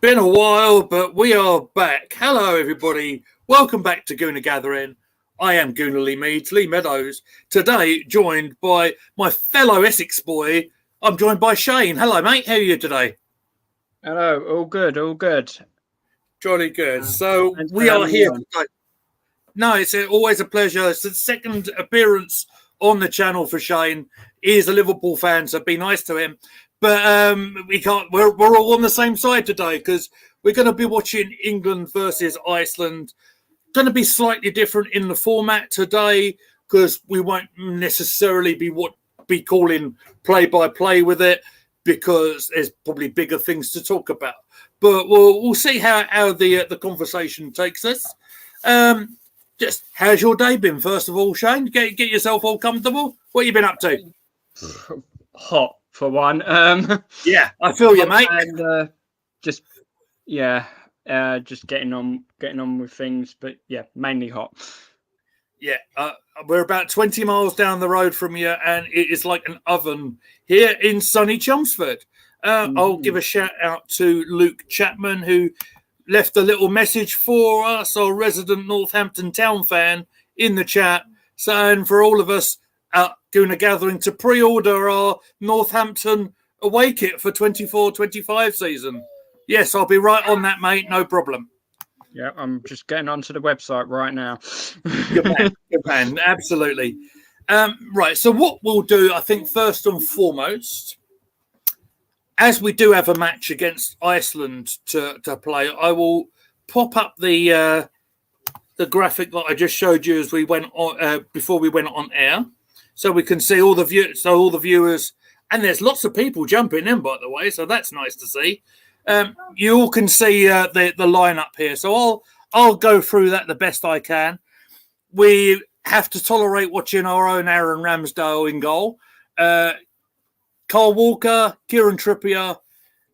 Been a while, but we are back. Hello, everybody. Welcome back to Gooner Gathering. I am Gooner Lee Meads, Lee Meadows. Today, joined by my fellow Essex boy, I'm joined by Shane. Hello, mate. How are you today? Hello, all good, all good. Jolly good. So Thanks for we are having me here on. today. No, it's always a pleasure. It's the second appearance on the channel for Shane. He is a Liverpool fan, so be nice to him. But we can't. We're all on the same side today because we're going to be watching England versus Iceland. Going to be slightly different in the format today because we won't necessarily be calling play by play with it because there's probably bigger things to talk about. But we'll see how the conversation takes us. Just how's your day been? First of all, Shane, get yourself all comfortable. What you been up to? Hot for one. Yeah, I feel you, mate. And just just getting on with things, but yeah, mainly hot. Yeah, we're about 20 miles down the road from you, and it is like an oven here in sunny Chelmsford. I'll give a shout out to Luke Chapman, who left a little message for us, our resident Northampton Town fan, in the chat, saying for all of us at Gooner Gathering to pre-order our Northampton away kit for 24-25 season. Yes, I'll be right on that, mate. No problem. Yeah, I'm just getting onto the website right now. Good man, absolutely. Right, so what we'll do, I think, first and foremost, as we do have a match against Iceland to play, I will pop up the graphic that I just showed you as we went on before we went on air, so we can see all the viewers, and there's lots of people jumping in, by the way, so that's nice to see. You all can see the lineup here, so I'll go through that the best I can. We have to tolerate watching our own Aaron Ramsdale in goal. Carl Walker, Kieran Trippier,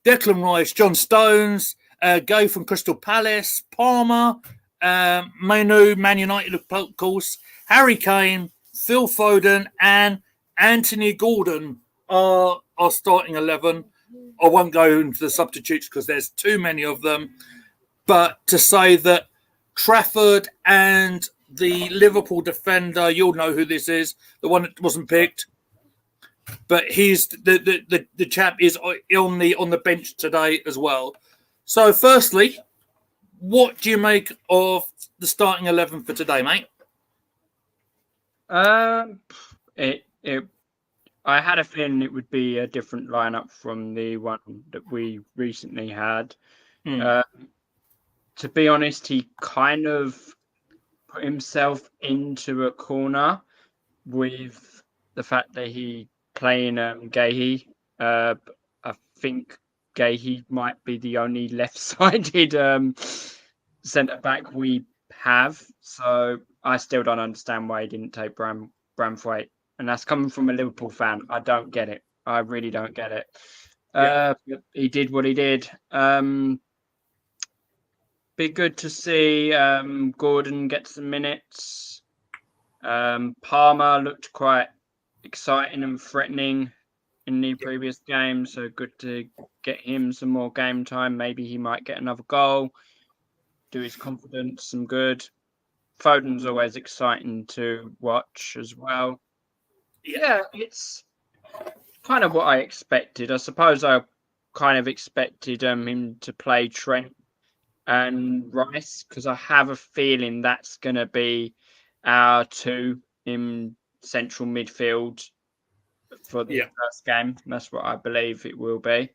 Declan Rice, John Stones, Gay from Crystal Palace, Palmer, Manu, Man United, of course, Harry Kane, Phil Foden, and Anthony Gordon are starting 11. I won't go into the substitutes because there's too many of them. But to say that Trafford and the Liverpool defender, you'll know who this is, the one that wasn't picked. But he's the chap is on the bench today as well. So, firstly, what do you make of the starting 11 for today, mate? I had a feeling it would be a different lineup from the one that we recently had. To be honest, he kind of put himself into a corner with the fact that he playing Gahey. I think Gahey might be the only left-sided centre back we have, so I still don't understand why he didn't take Branthwaite, and that's coming from a Liverpool fan. I don't get it. I really don't get it. He did what he did. Be good to see Gordon get some minutes. Palmer looked quite exciting and threatening in the previous game, so good to get him some more game time. Maybe he might get another goal, do his confidence some good. Foden's always exciting to watch as well. Yeah, it's kind of what I expected. I suppose I kind of expected him to play Trent and Rice, because I have a feeling that's going to be our two in central midfield for the first game. That's what I believe it will be.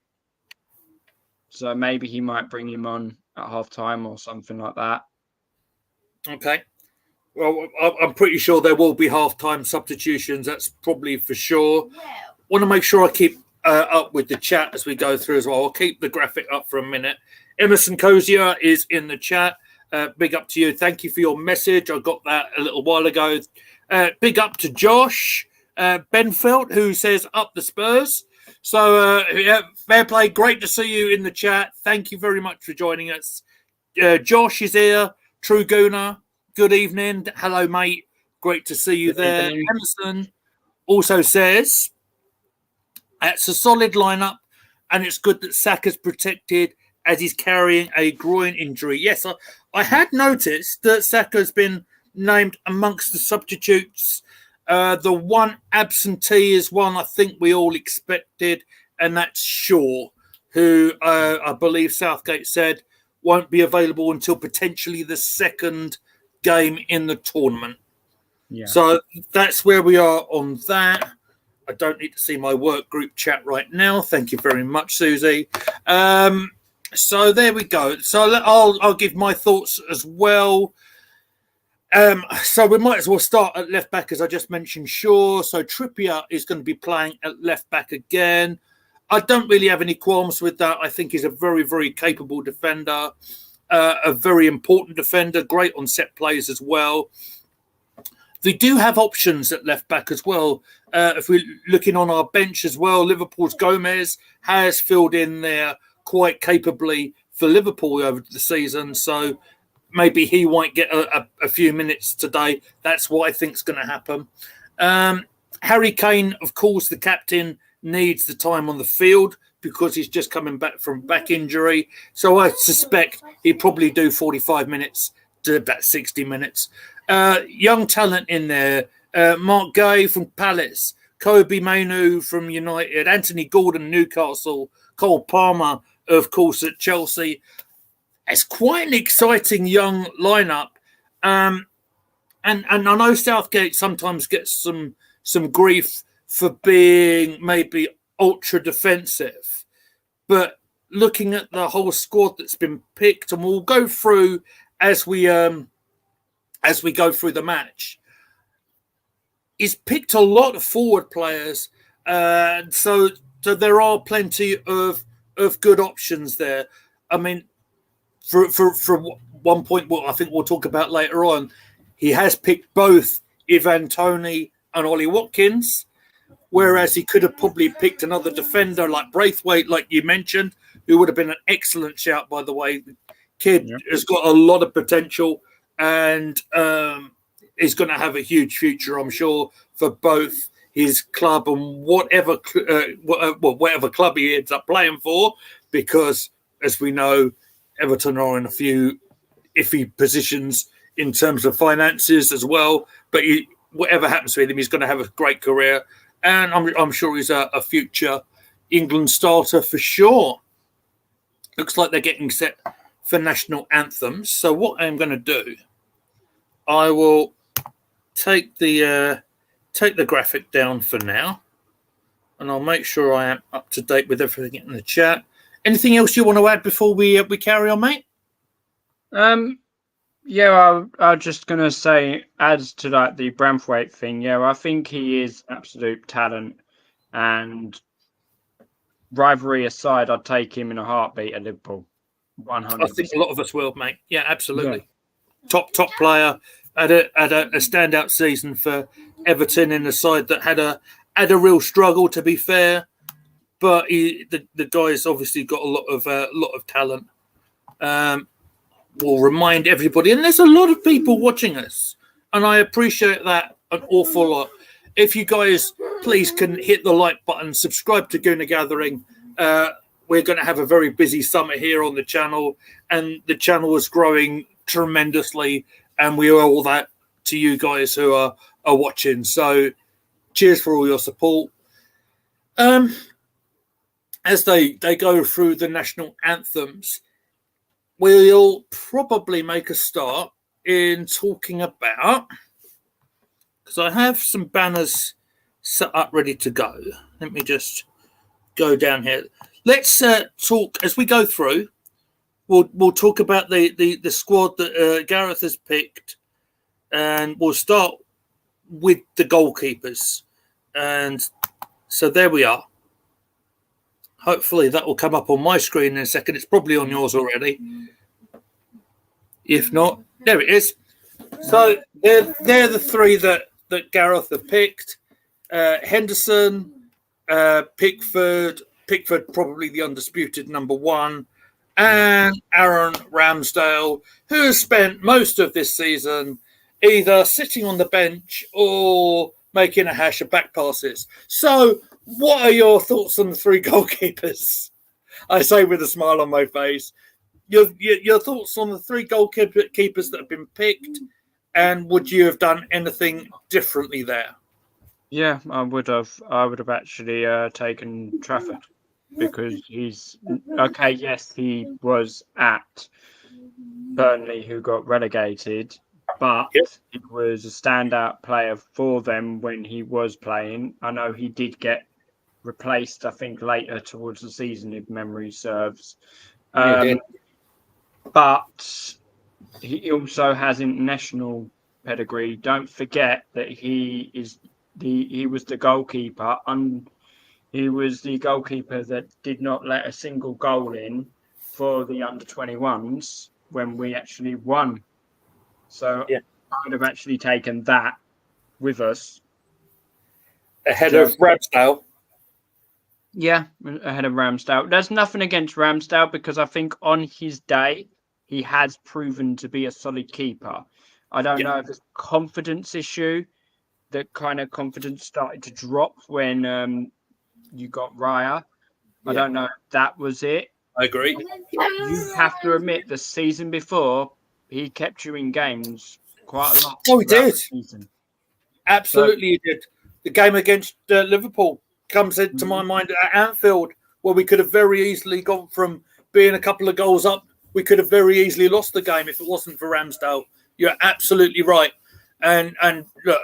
So maybe he might bring him on at half time or something like that. Okay. Well, I'm pretty sure there will be half-time substitutions. That's probably for sure. Want to make sure I keep up with the chat as we go through as well. I'll keep the graphic up for a minute. Emerson Cozier is in the chat. Big up to you. Thank you for your message. I got that a little while ago. Big up to Josh Benfeld, who says up the Spurs. So, fair play. Great to see you in the chat. Thank you very much for joining us. Josh is here. True Gooner. Good evening. Hello, mate. Great to see you there. Emerson also says, it's a solid lineup, and it's good that Saka's protected as he's carrying a groin injury. Yes, I had noticed that Saka's been named amongst the substitutes. The one absentee is one I think we all expected, and that's Shaw, who I believe Southgate said won't be available until potentially the second game in the tournament. Yeah. So that's where we are on that. I don't need to see my work group chat right now. Thank you very much, Susie. So there we go. So I'll give my thoughts as well. So we might as well start at left back, as I just mentioned. Shaw. So Trippier is going to be playing at left back again. I don't really have any qualms with that. I think he's a very, very capable defender, a very important defender, great on set plays as well. We do have options at left back as well. If we're looking on our bench as well, Liverpool's Gomez has filled in there quite capably for Liverpool over the season. So maybe he won't get a few minutes today. That's what I think is going to happen. Harry Kane, of course, the captain, needs the time on the field because he's just coming back from back injury. So I suspect he'd probably do 45 minutes to about 60 minutes. Young talent in there. Mark Gay from Palace, Kobe Mainoo from United, Anthony Gordon, Newcastle, Cole Palmer, of course, at Chelsea. It's quite an exciting young lineup. And I know Southgate sometimes gets some grief for being maybe ultra defensive. But looking at the whole squad that's been picked, and we'll go through as we go through the match, he's picked a lot of forward players, so there are plenty of good options there. I mean, for one point, what I think we'll talk about later on, he has picked both Ivan Toney and Ollie Watkins, whereas he could have probably picked another defender like Braithwaite, like you mentioned, who would have been an excellent shout, by the way. The kid has got a lot of potential and is going to have a huge future, I'm sure, for both his club and whatever club he ends up playing for, because, as we know, Everton are in a few iffy positions in terms of finances as well. But whatever happens with him, he's going to have a great career, and I'm sure he's a future England starter for sure. Looks like they're getting set for national anthems. So what I'm going to do, I will take the graphic down for now, and I'll make sure I am up to date with everything in the chat. Anything else you want to add before we carry on, mate? Yeah, I was just gonna say, as to like the Braithwaite thing, yeah, I think he is absolute talent, and rivalry aside, I'd take him in a heartbeat at Liverpool. 100%. I think a lot of us will, mate. Yeah, absolutely. Yeah. Top player, had a standout season for Everton in a side that had a real struggle, to be fair. But the guy's obviously got a lot of talent. We'll remind everybody, and there's a lot of people watching us, and I appreciate that an awful lot. If you guys please can hit the like button, subscribe to Gooner Gathering. We're going to have a very busy summer here on the channel, and the channel is growing tremendously, and we owe all that to you guys who are watching. So cheers for all your support. As they go through the national anthems, we'll probably make a start in talking about, because I have some banners set up ready to go. Let me just go down here. Let's talk as we go through. We'll talk about the squad that Gareth has picked, and we'll start with the goalkeepers. And so there we are. Hopefully that will come up on my screen in a second. It's probably on yours already. If not, there it is. So they're the three that Gareth have picked. Henderson, Pickford probably the undisputed number one, and Aaron Ramsdale, who has spent most of this season either sitting on the bench or making a hash of back passes. So what are your thoughts on the three goalkeepers? I say with a smile on my face. Your thoughts on the three goalkeepers that have been picked, and would you have done anything differently there? Yeah, I would have. I would have actually taken Trafford because he's okay. Yes, he was at Burnley, who got relegated, but Yep. he was a standout player for them when he was playing. I know he did get replaced, I think, later towards the season, if memory serves. He did. But he also has international pedigree. Don't forget that he was the goalkeeper, and he was the goalkeeper that did not let a single goal in for the under-21s when we actually won. So Yeah. I would have actually taken that with us. Ahead of Ramsdale. Yeah, ahead of Ramsdale. There's nothing against Ramsdale because I think on his day, he has proven to be a solid keeper. I don't know if it's a confidence issue. The kind of confidence started to drop when you got Raya. I don't know if that was it. I agree. You have to admit, the season before, he kept you in games quite a lot. Oh, he did. Absolutely, he did. The game against Liverpool comes into my mind at Anfield, where we could have very easily gone from being a couple of goals up. We could have very easily lost the game if it wasn't for Ramsdale. You're absolutely right. And look,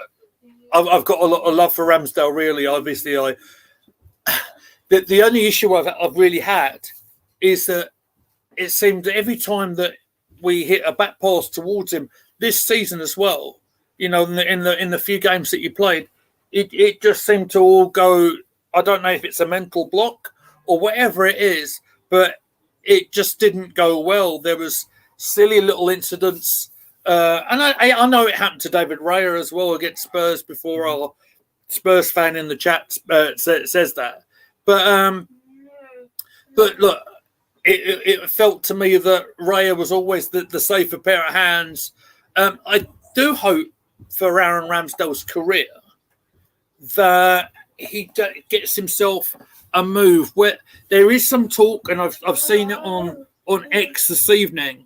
I've got a lot of love for Ramsdale. Really, obviously, the only issue I've really had is that it seemed that every time that we hit a back pass towards him this season as well, in the few games that you played, it just seemed to all go. I don't know if it's a mental block or whatever it is, but it just didn't go well. There was silly little incidents, and I know it happened to David Raya as well against Spurs before. Our Spurs fan in the chat says that, but look. It felt to me that Raya was always the safer pair of hands. I do hope for Aaron Ramsdale's career that he gets himself a move. Where there is some talk, and I've seen it on X this evening,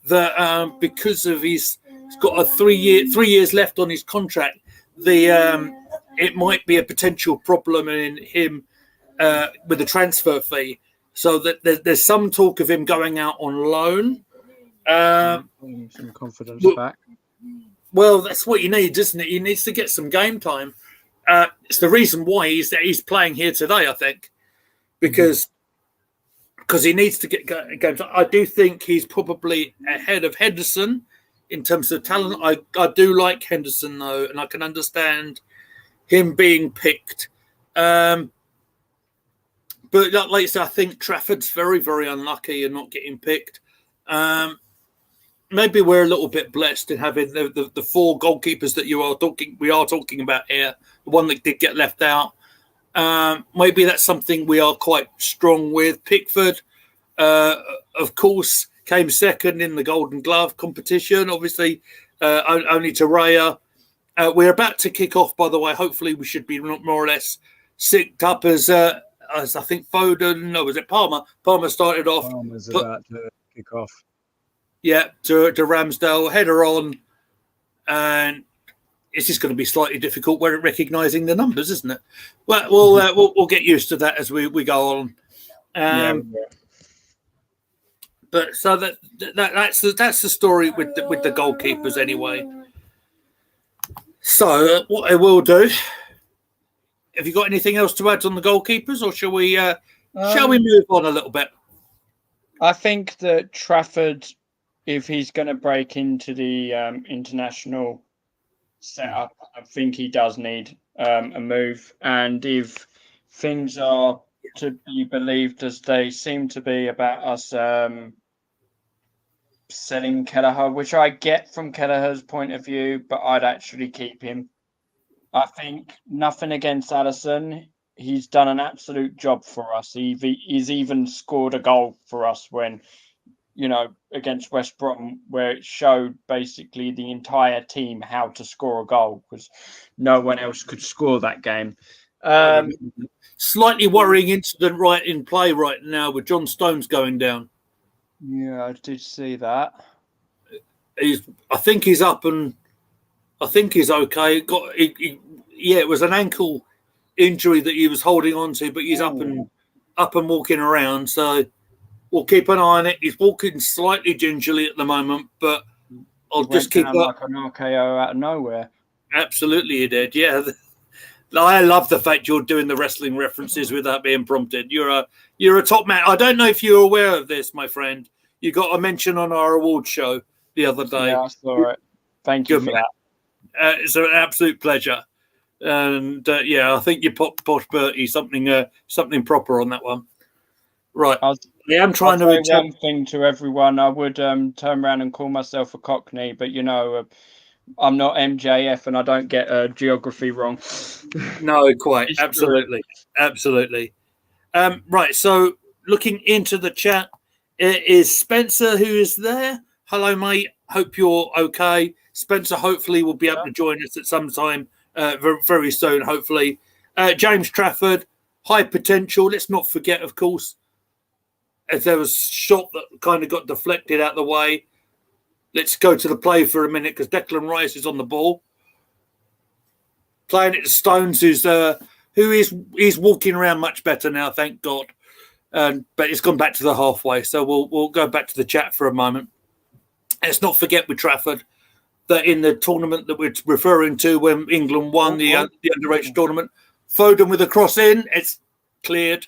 that because of he's got a 3 years left on his contract, it might be a potential problem in him with the transfer fee. So that there's some talk of him going out on loan. Some confidence back. Well, that's what he needs, isn't it? He needs to get some game time. It's the reason why he's playing here today, I think, because he needs to get game time. I do think he's probably ahead of Henderson in terms of talent. I do like Henderson, though, and I can understand him being picked. But like I said, I think Trafford's very, very unlucky in not getting picked. Maybe we're a little bit blessed in having the four goalkeepers that we are talking about here. The one that did get left out. Maybe that's something we are quite strong with. Pickford, of course, came second in the Golden Glove competition. Obviously, only to Raya. We're about to kick off, by the way. Hopefully, we should be more or less synced up as I think Foden, no, was it Palmer? Palmer started off. Palmer's about to kick off. Yeah, to Ramsdale, header on. And it's just going to be slightly difficult when recognising the numbers, isn't it? Well, we'll get used to that as we go on. But so that's the story with the goalkeepers anyway. So what I will do. Have you got anything else to add on the goalkeepers, or shall we move on a little bit? I think that Trafford, if he's going to break into the international setup, I think he does need a move. And if things are to be believed as they seem to be about us selling Kelleher, which I get from Kelleher's point of view, but I'd actually keep him. I think nothing against Alisson. He's done an absolute job for us. He's even scored a goal for us when, against West Brom, where it showed basically the entire team how to score a goal because no one else could score that game. Slightly worrying incident right in play right now with John Stones going down. Yeah, I did see that. I think he's up and I think he's okay. It was an ankle injury that he was holding on to, but he's up and walking around. So we'll keep an eye on it. He's walking slightly gingerly at the moment, but I'll just keep up. Like an RKO out of nowhere. Absolutely, he did. Yeah, I love the fact you're doing the wrestling references without being prompted. You're a top man. I don't know if you're aware of this, my friend. You got a mention on our award show the other day. Yeah, I saw it. Thank you for that. It's an absolute pleasure. And I think you popped Posh Bertie something proper on that one. Right. I'm trying to say one thing to everyone. I would turn around and call myself a Cockney, but I'm not MJF and I don't get geography wrong. No, quite. Absolutely. Right. So looking into the chat, it is Spencer who is there. Hello, mate. Hope you're okay. Spencer hopefully will be able to join us at some time very, very soon, hopefully. James Trafford, high potential. Let's not forget, of course, if there was a shot that kind of got deflected out of the way. Let's go to the play for a minute because Declan Rice is on the ball. Playing it to Stones, who is walking around much better now, thank God. But it's gone back to the halfway. So we'll go back to the chat for a moment. Let's not forget with Trafford that in the tournament that we're referring to when England won the underage tournament, Foden with a cross in, it's cleared.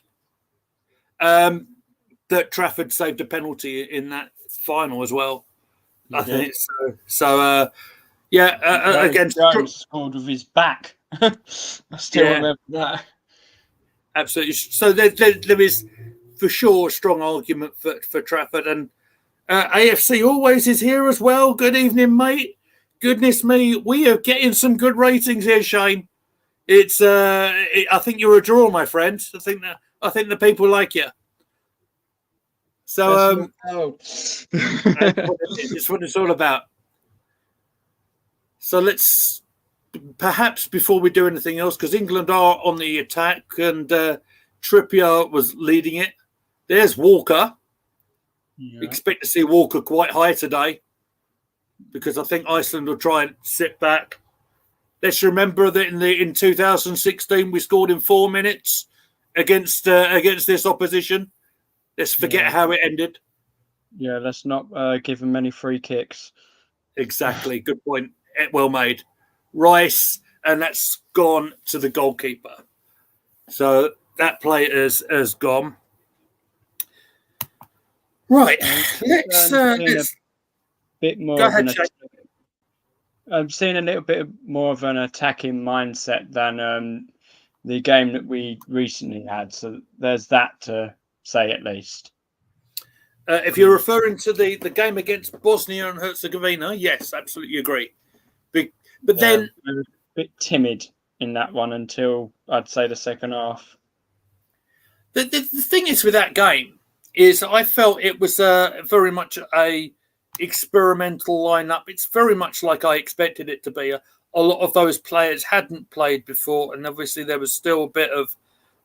That Trafford saved a penalty in that final as well. I think so. Against Jones scored with his back. I still remember that. Absolutely. So there is for sure a strong argument for Trafford, and AFC always is here as well. Good evening, mate. Goodness me, we are getting some good ratings here, Shane. It's I think you're a draw, my friend. I think the people like you. So that's what it's all about. So let's perhaps before we do anything else, because England are on the attack and Trippier was leading it. There's Walker. Yeah. Expect to see Walker quite high today because I think Iceland will try and sit back. Let's remember that in 2016 we scored in 4 minutes against this opposition. Let's forget how it ended. Yeah, let's not give them many free kicks. Exactly. Good point. Well made. Rice, and that's gone to the goalkeeper. So that play has gone. Right. Let's a bit more. Go ahead, I'm seeing a little bit more of an attacking mindset than the game that we recently had. So there's that to say at least. If you're referring to the game against Bosnia and Herzegovina, yes, absolutely agree. But then I was a bit timid in that one until I'd say the second half. The thing is with that game is I felt it was very much a experimental lineup. It's very much like I expected it to be. A lot of those players hadn't played before, and obviously there was still a bit of,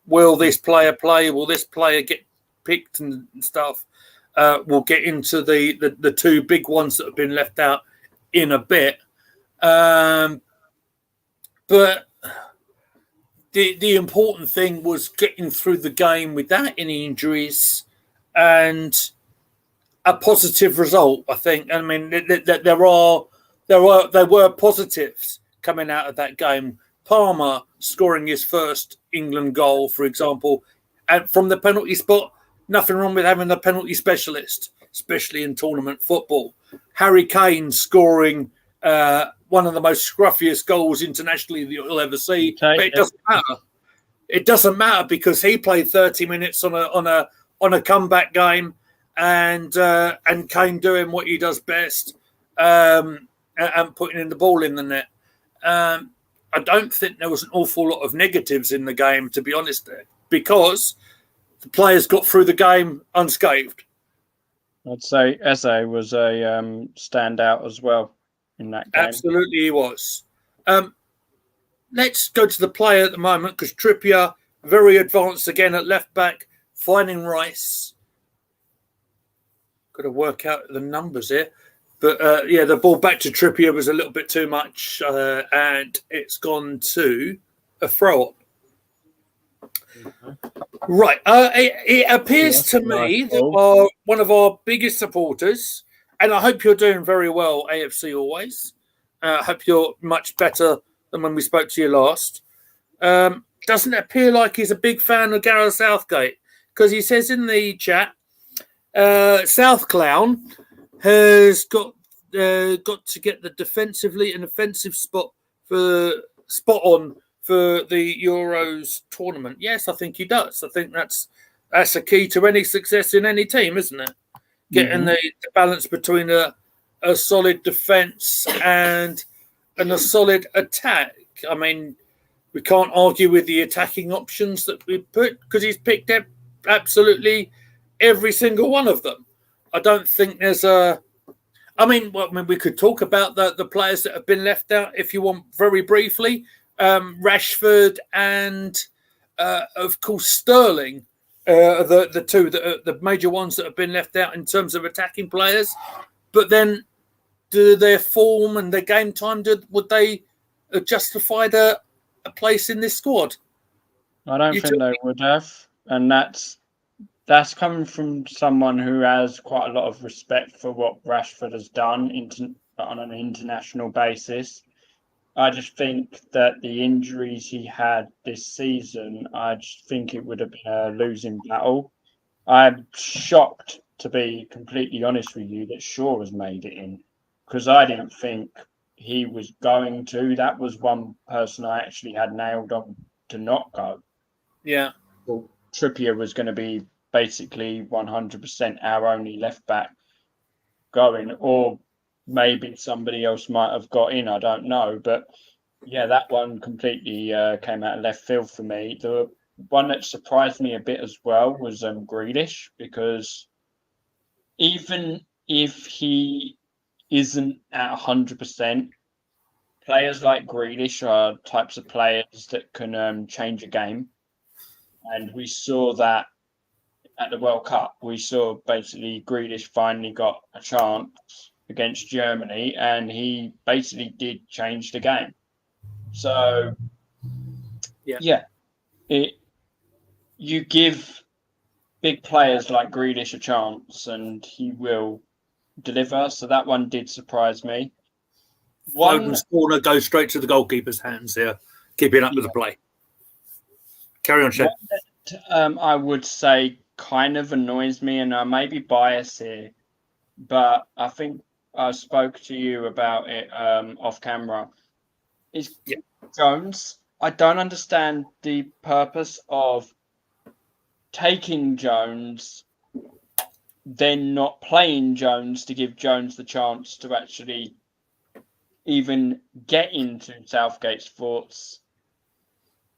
will this player play? Will this player get picked and stuff? We'll get into the two big ones that have been left out in a bit. But the important thing was getting through the game without any injuries and a positive result, I think. I mean, there were positives coming out of that game. Palmer scoring his first England goal, for example, and from the penalty spot. Nothing wrong with having a penalty specialist, especially in tournament football. Harry Kane scoring one of the most scruffiest goals internationally that you'll ever see. But it doesn't matter. It doesn't matter because he played 30 minutes on a comeback game, and Kane doing what he does best, and putting in the ball in the net. I don't think there was an awful lot of negatives in the game, to be honest, because the players got through the game unscathed. I'd say Eze was a standout as well in that game. Absolutely, he was. let's go to the player at the moment, because Trippier, very advanced again at left back, finding Rice. Got to work out the numbers here. But the ball back to Trippier was a little bit too much, and it's gone to a throw-up. Right. It appears to me that one of our biggest supporters, and I hope you're doing very well, AFC always. I hope you're much better than when we spoke to you last. Doesn't it appear like he's a big fan of Gareth Southgate? Because he says in the chat, South Clown has got to get the defensively and offensive spot on for the Euros tournament. Yes, I think he does. I think that's a key to any success in any team, isn't it? Getting the balance between a solid defence and a solid attack. I mean, we can't argue with the attacking options that we put, because he's picked up absolutely every single one of them. I don't think there's we could talk about the players that have been left out if you want, very briefly. Rashford and, of course, Sterling, the two that are the major ones that have been left out in terms of attacking players. But then, do their form and their game time, would they have justified a place in this squad? I don't think they would have, and that's coming from someone who has quite a lot of respect for what Rashford has done on an international basis. I just think that the injuries he had this season, I just think it would have been a losing battle. I'm shocked, to be completely honest with you, that Shaw has made it in, because I didn't think he was going to. That was one person I actually had nailed on to not go. Yeah. Well, Trippier was going to be basically 100% our only left back going, or maybe somebody else might have got in, I don't know. But yeah, that one completely came out of left field for me. The one that surprised me a bit as well was Grealish, because even if he isn't at 100%, players like Grealish are types of players that can change a game. And we saw that at the World Cup. We saw basically Grealish finally got a chance against Germany, and he basically did change the game. So, you give big players like Grealish a chance, and he will deliver. So that one did surprise me. Foden's corner goes straight to the goalkeeper's hands here, keeping up with the play. Carry on, Shane. I would say kind of annoys me, and I may be biased here, but I think I spoke to you about it off camera. Is Jones? I don't understand the purpose of taking Jones, then not playing Jones to give Jones the chance to actually even get into Southgate's thoughts,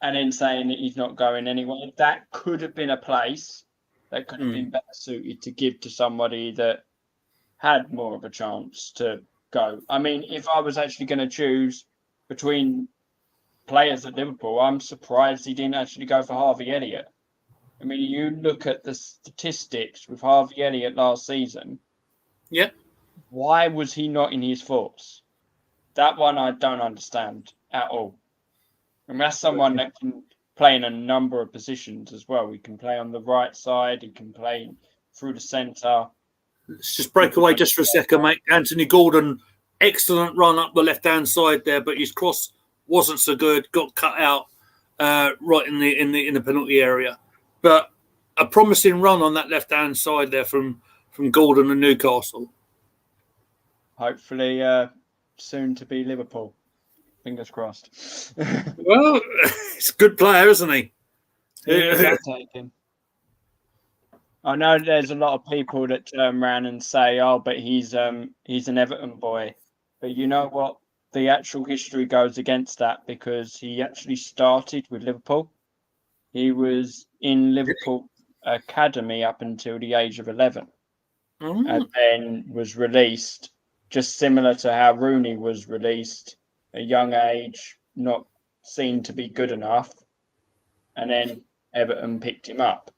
and then saying that he's not going anywhere. That could have been a place that could have been better suited to give to somebody that had more of a chance to go. I mean, if I was actually going to choose between players at Liverpool, I'm surprised he didn't actually go for Harvey Elliott. I mean, you look at the statistics with Harvey Elliott last season. Yeah. Why was he not in his thoughts? That one I don't understand at all. And that's someone that can play in a number of positions as well. He can play on the right side. He can play through the centre. Let's just break away just for a second, mate. Anthony Gordon, excellent run up the left-hand side there, but his cross wasn't so good. Got cut out right in the penalty area. But a promising run on that left-hand side there from Gordon and Newcastle. Hopefully, soon to be Liverpool. Fingers crossed. Well, he's a good player, isn't he? I know there's a lot of people that turn around and say, "Oh, but he's an Everton boy." But you know what? The actual history goes against that, because he actually started with Liverpool. He was in Liverpool academy up until the age of 11, and then was released, just similar to how Rooney was released at a young age, not seen to be good enough, and then Everton picked him up.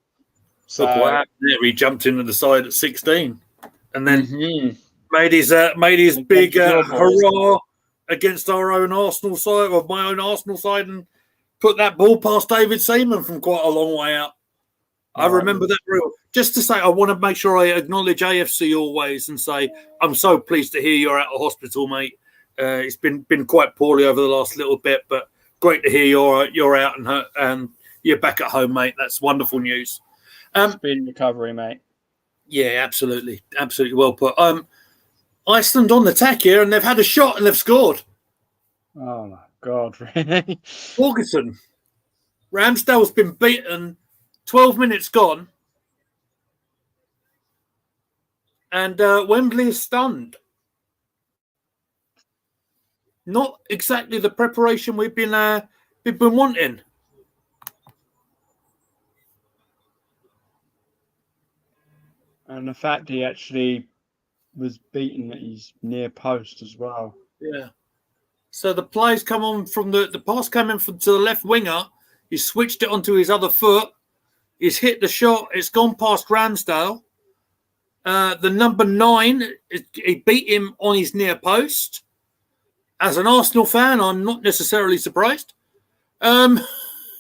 So Look what happened there. He jumped into the side at 16 and then mhm. made his big your boys. hurrah against our own Arsenal side, or my own Arsenal side, and put that ball past David Seaman from quite a long way out. I remember that real. Just to say, I want to make sure I acknowledge AFC always and say I'm so pleased to hear you're out of hospital, mate. It's been quite poorly over the last little bit, but great to hear you're out and you're back at home, mate. That's wonderful news. Speedy recovery, mate. Yeah, absolutely well put. Iceland on the attack here, and they've had a shot and they've scored. Oh my God, really? Ferguson, Ramsdale's been beaten. 12 minutes gone, and Wembley is stunned. Not exactly the preparation we've been wanting. And the fact he actually was beaten at his near post as well. Yeah. So the plays come on from the pass came in to the left winger. He switched it onto his other foot. He's hit the shot. It's gone past Ramsdale. The number 9, he beat him on his near post. As an Arsenal fan, I'm not necessarily surprised.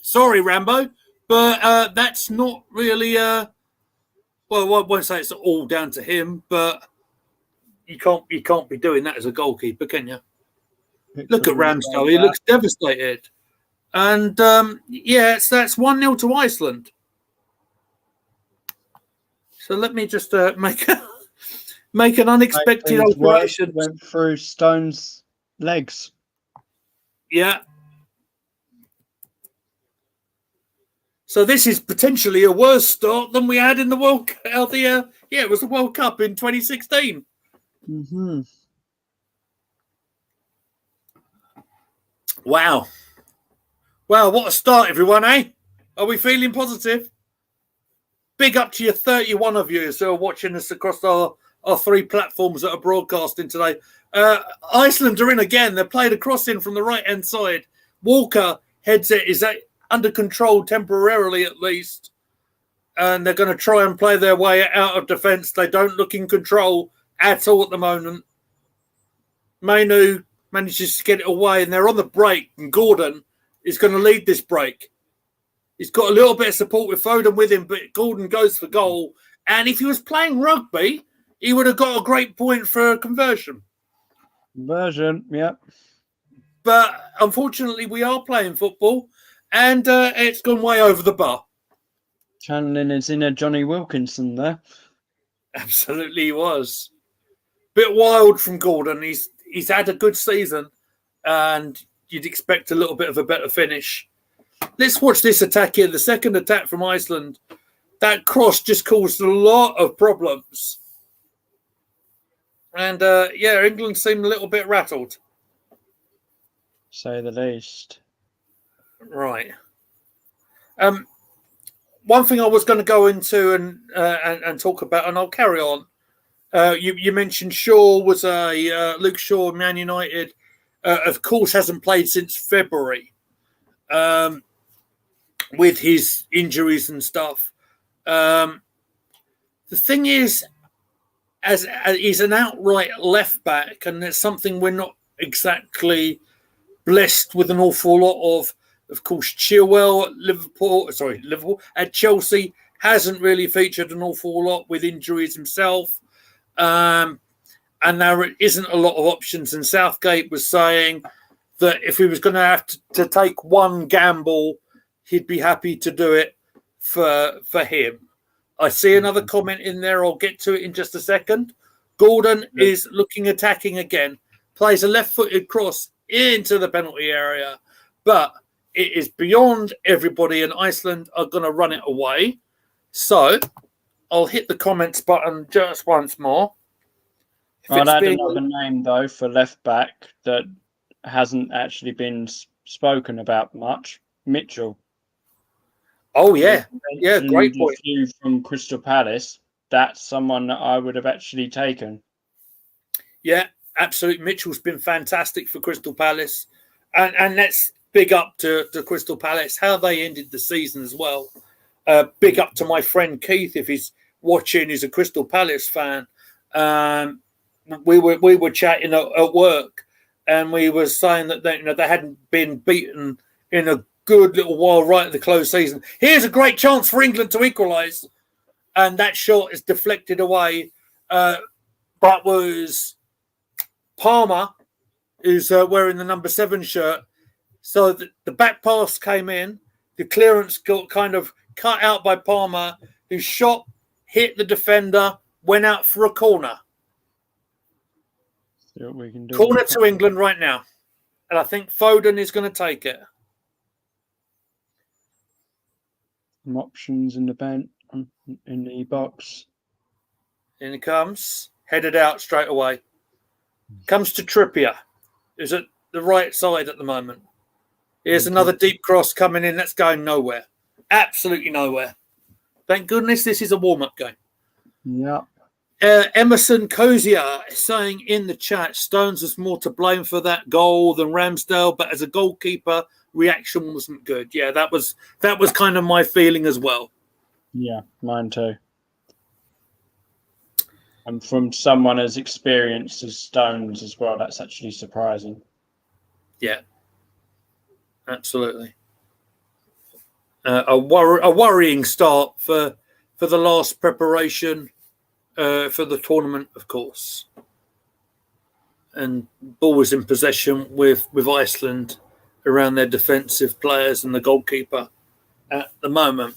Sorry, Rambo, but that's not really. Well, I won't say it's all down to him, but you can't be doing that as a goalkeeper, can you? Look at Ramsdale; he looks devastated. And that's 1-0 to Iceland. So let me just make an unexpected alteration. Went through Stone's legs. Yeah. So this is potentially a worse start than we had in the World. It was the World Cup in 2016. Mm-hmm. Wow, what a start, everyone, eh? Are we feeling positive? Big up to you, 31 of you who are watching us across our 3 platforms that are broadcasting today. Iceland are in again. They played a cross in from the right-hand side. Walker heads it. Is that under control temporarily at least? And they're going to try and play their way out of defence. They don't look in control at all at the moment. Mainu manages to get it away, and they're on the break, and Gordon is going to lead this break. He's got a little bit of support with Foden with him, but Gordon goes for goal. And if he was playing rugby, he would have got a great point for a conversion. Yeah. But unfortunately, we are playing football, and it's gone way over the bar. Channeling his inner Johnny Wilkinson there. Absolutely, he was. Bit wild from Gordon. He's had a good season, and you'd expect a little bit of a better finish. Let's watch this attack here. The second attack from Iceland. That cross just caused a lot of problems. And, England seemed a little bit rattled. Say the least. Right. One thing I was going to go into and talk about, and I'll carry on. You mentioned Shaw was Luke Shaw, Man United. Of course, hasn't played since February with his injuries and stuff. The thing is, as he's an outright left back, and it's something we're not exactly blessed with an awful lot of. Of course, Chilwell at Liverpool at Chelsea hasn't really featured an awful lot with injuries himself. And there isn't a lot of options. And Southgate was saying that if he was going to have to take one gamble, he'd be happy to do it for him. I see another comment in there. I'll get to it in just a second. Gordon is looking attacking again. Plays a left-footed cross into the penalty area. But it is beyond everybody, and Iceland are going to run it away. So I'll hit the comments button just once more. I'd add another name, though, for left back that hasn't actually been spoken about much. Mitchell. Oh, yeah. Yeah, great point. From Crystal Palace, that's someone that I would have actually taken. Yeah, absolutely. Mitchell's been fantastic for Crystal Palace. And big up to Crystal Palace, how they ended the season as well. Big up to my friend Keith, if he's watching, he's a Crystal Palace fan. We were chatting at work, and we were saying that they hadn't been beaten in a good little while right at the close season. Here's a great chance for England to equalise, and that shot is deflected away. But was Palmer, who's wearing the number 7 shirt. So the back pass came in, the clearance got kind of cut out by Palmer, who shot, hit the defender, went out for a corner. See what we can do. Corner to England right now. And I think Foden is going to take it. Some options in the bench, in the box. In it comes, headed out straight away. Comes to Trippier, who's at the right side at the moment. Here's another deep cross coming in. That's going nowhere. Absolutely nowhere. Thank goodness this is a warm-up game. Yeah. Emerson Cozier saying in the chat, Stones was more to blame for that goal than Ramsdale, but as a goalkeeper, reaction wasn't good. Yeah, that was kind of my feeling as well. Yeah, mine too. And from someone as experienced as Stones as well, that's actually surprising. Yeah, absolutely. A worrying start for the last preparation for the tournament, of course. And ball was in possession with Iceland around their defensive players and the goalkeeper at the moment.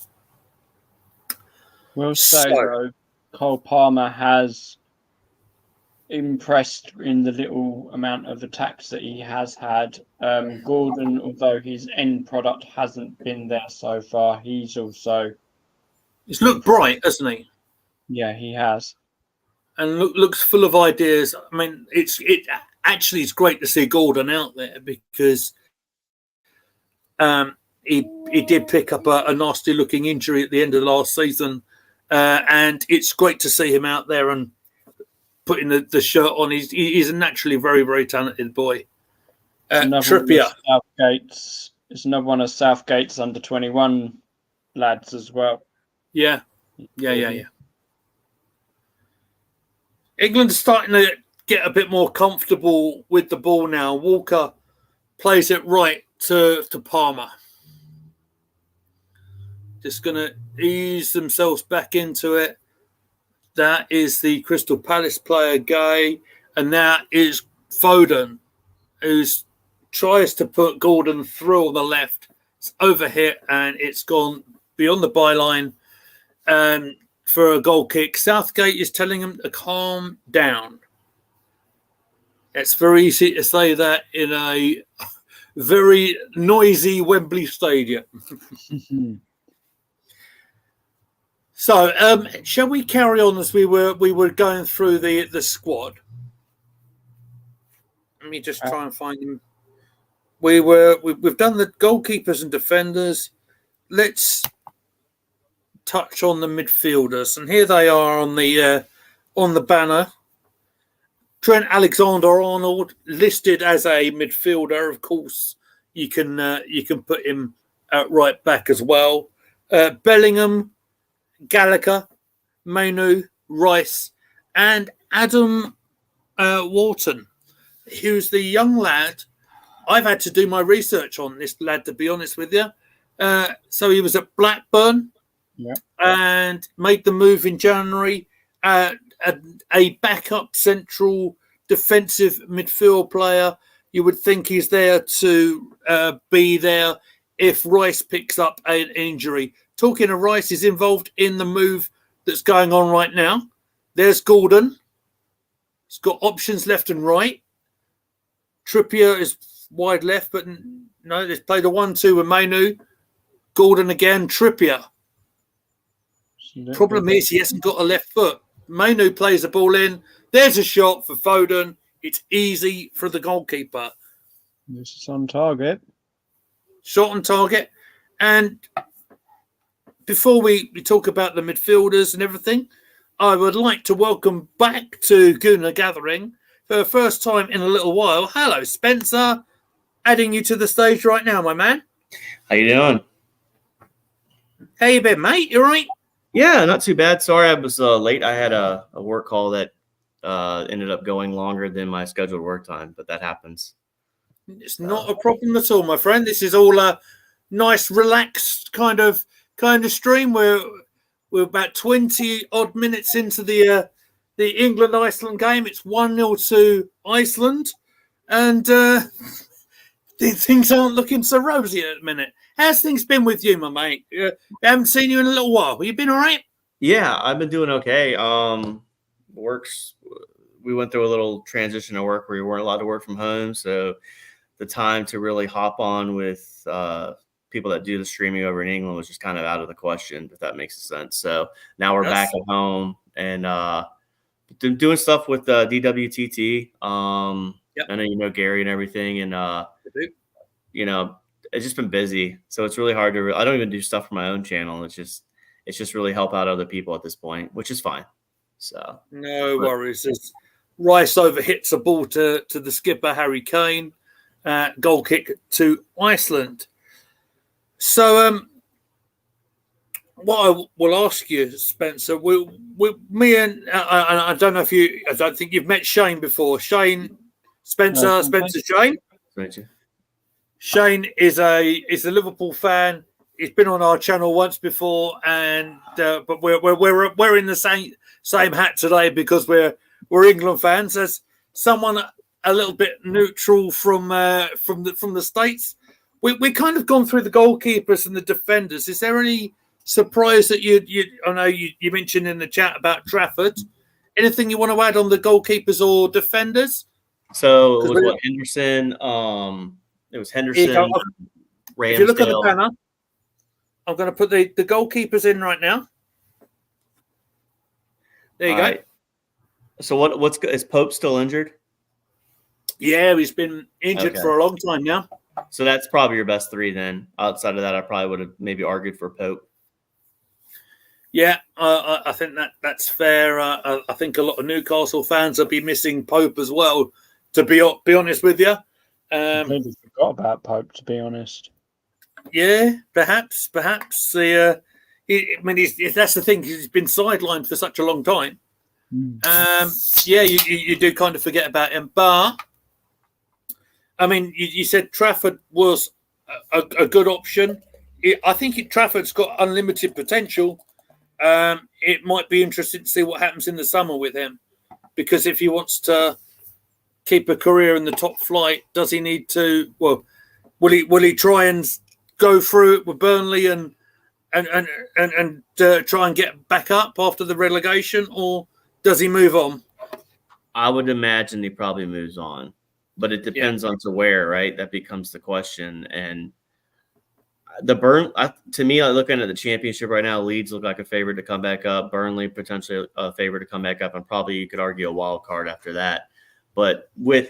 We'll say, though, Cole Palmer has impressed in the little amount of attacks that he has had. Gordon, although his end product hasn't been there so far, he's looked bright, hasn't he? Yeah, he has. And looks full of ideas. I mean, it's great to see Gordon out there because he did pick up a nasty looking injury at the end of last season. And it's great to see him out there and putting the shirt on. He's a naturally very, very talented boy. Trippier. It's another one of Southgate's under 21 lads as well. Yeah. England are starting to get a bit more comfortable with the ball now. Walker plays it right to Palmer. Just going to ease themselves back into it. That is the Crystal Palace player, Gay. And that is Foden, who tries to put Gordon through on the left. It's overhit and it's gone beyond the byline for a goal kick. Southgate is telling him to calm down. It's very easy to say that in a very noisy Wembley Stadium. So, shall we carry on as we were going through the squad? Let me just try and find them. We've done the goalkeepers and defenders. Let's touch on the midfielders, and here they are on the banner. Trent Alexander-Arnold listed as a midfielder. Of course, you can put him at right back as well. Bellingham, Gallagher, Mainu, Rice, and Adam Wharton, who's the young lad. I've had to do my research on this lad, to be honest with you. So he was at Blackburn and made the move in January. A backup central defensive midfield player. You would think he's there to be there if Rice picks up an injury. Talking of Rice, is involved in the move that's going on right now. There's Gordon. He's got options left and right. Trippier is wide left, but no, they've played a 1-2 with Mainu. Gordon again, Trippier. Problem is he hasn't got a left foot. Mainu plays the ball in. There's a shot for Foden. It's easy for the goalkeeper. This is on target. Shot on target. And before we talk about the midfielders and everything, I would like to welcome back to Gooner Gathering for the first time in a little while. Hello, Spencer. adding you to the stage right now, my man. How you doing? How you been, mate? You all right? Yeah, not too bad. Sorry I was late. I had a work call that ended up going longer than my scheduled work time, but that happens. It's not a problem at all, my friend. This is all a nice, relaxed kind of stream. We're about 20 odd minutes into the England-Iceland game. It's 1-0 to Iceland, and things aren't looking so rosy at the minute. How's things been with you, my mate? I haven't seen you in a little while. Have you been all right? Yeah, I've been doing okay. Works. We went through a little transition of work where we weren't allowed to work from home, so the time to really hop on with people that do the streaming over in England was just kind of out of the question, if that makes sense. So now we're back at home and doing stuff with DWTT. Yep. I know you know Gary and everything, and it's just been busy, so it's really hard to. I don't even do stuff for my own channel. It's just really help out other people at this point, which is fine. So no worries. Rice over hits a ball to the skipper Harry Kane. Goal kick to Iceland. So, what I will ask you, Spencer, me and I don't know if I don't think you've met Shane before. Shane, Spencer, Shane. Shane is a Liverpool fan. He's been on our channel once before, and but we're in the same hat today because we're England fans. As someone a little bit neutral from the States, we kind of gone through the goalkeepers and the defenders. Is there any surprise that I know you mentioned in the chat about Trafford? Anything you want to add on the goalkeepers or defenders? So it was Henderson. It was Henderson. Ramsdale. If you look at the banner, I'm going to put the goalkeepers in right now. There you go. Right. So is Pope still injured? Yeah, he's been injured for a long time now. So that's probably your best three then. Outside of that, I probably would have maybe argued for Pope. Yeah, I think that's fair. I think a lot of Newcastle fans will be missing Pope as well, to be honest with you. I completely forgot about Pope, to be honest. Yeah, perhaps. That's the thing. He's been sidelined for such a long time. You do kind of forget about him. But I mean, you said Trafford was a good option. I think Trafford's got unlimited potential. It might be interesting to see what happens in the summer with him, because if he wants to keep a career in the top flight, does he need to? Well, will he try and go through it with Burnley and try and get back up after the relegation, or does he move on? I would imagine he probably moves on, but it depends on to where, right? That becomes the question. And to me, looking at the championship right now, Leeds look like a favorite to come back up. Burnley potentially a favorite to come back up, and probably you could argue a wild card after that. But with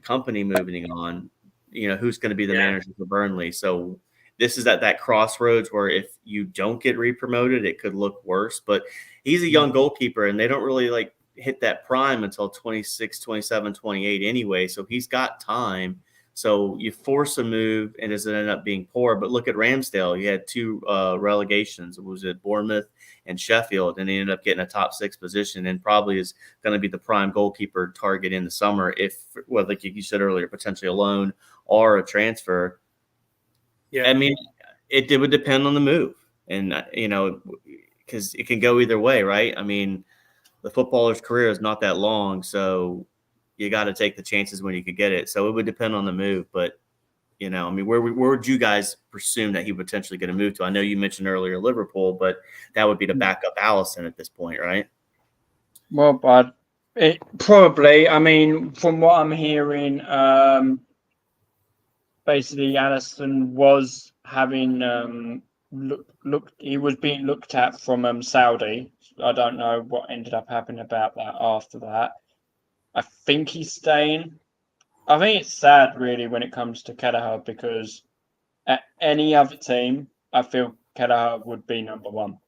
Company moving on, who's going to be the manager for Burnley? So this is at that crossroads where if you don't get re-promoted, it could look worse. But he's a young goalkeeper, and they don't really hit that prime until 26, 27, 28 anyway. So he's got time. So you force a move, and does it end up being poor? But look at Ramsdale. He had two relegations. It was at Bournemouth and Sheffield, and he ended up getting a top 6 position and probably is going to be the prime goalkeeper target in the summer like you said earlier, potentially a loan or a transfer. Yeah, I mean, it would depend on the move, and because it can go either way, right? I mean, the footballer's career is not that long, so you got to take the chances when you could get it. So it would depend on the move, but where would you guys presume that he would potentially get a move to? I know you mentioned earlier Liverpool, but that would be to back up Alisson at this point, right? Well, but probably. I mean, from what I'm hearing, basically Alisson was having he was being looked at from Saudi. I don't know what ended up happening about that after that. I think he's staying. I think it's sad, really, when it comes to Kelleher, because at any other team, I feel Kelleher would be number one.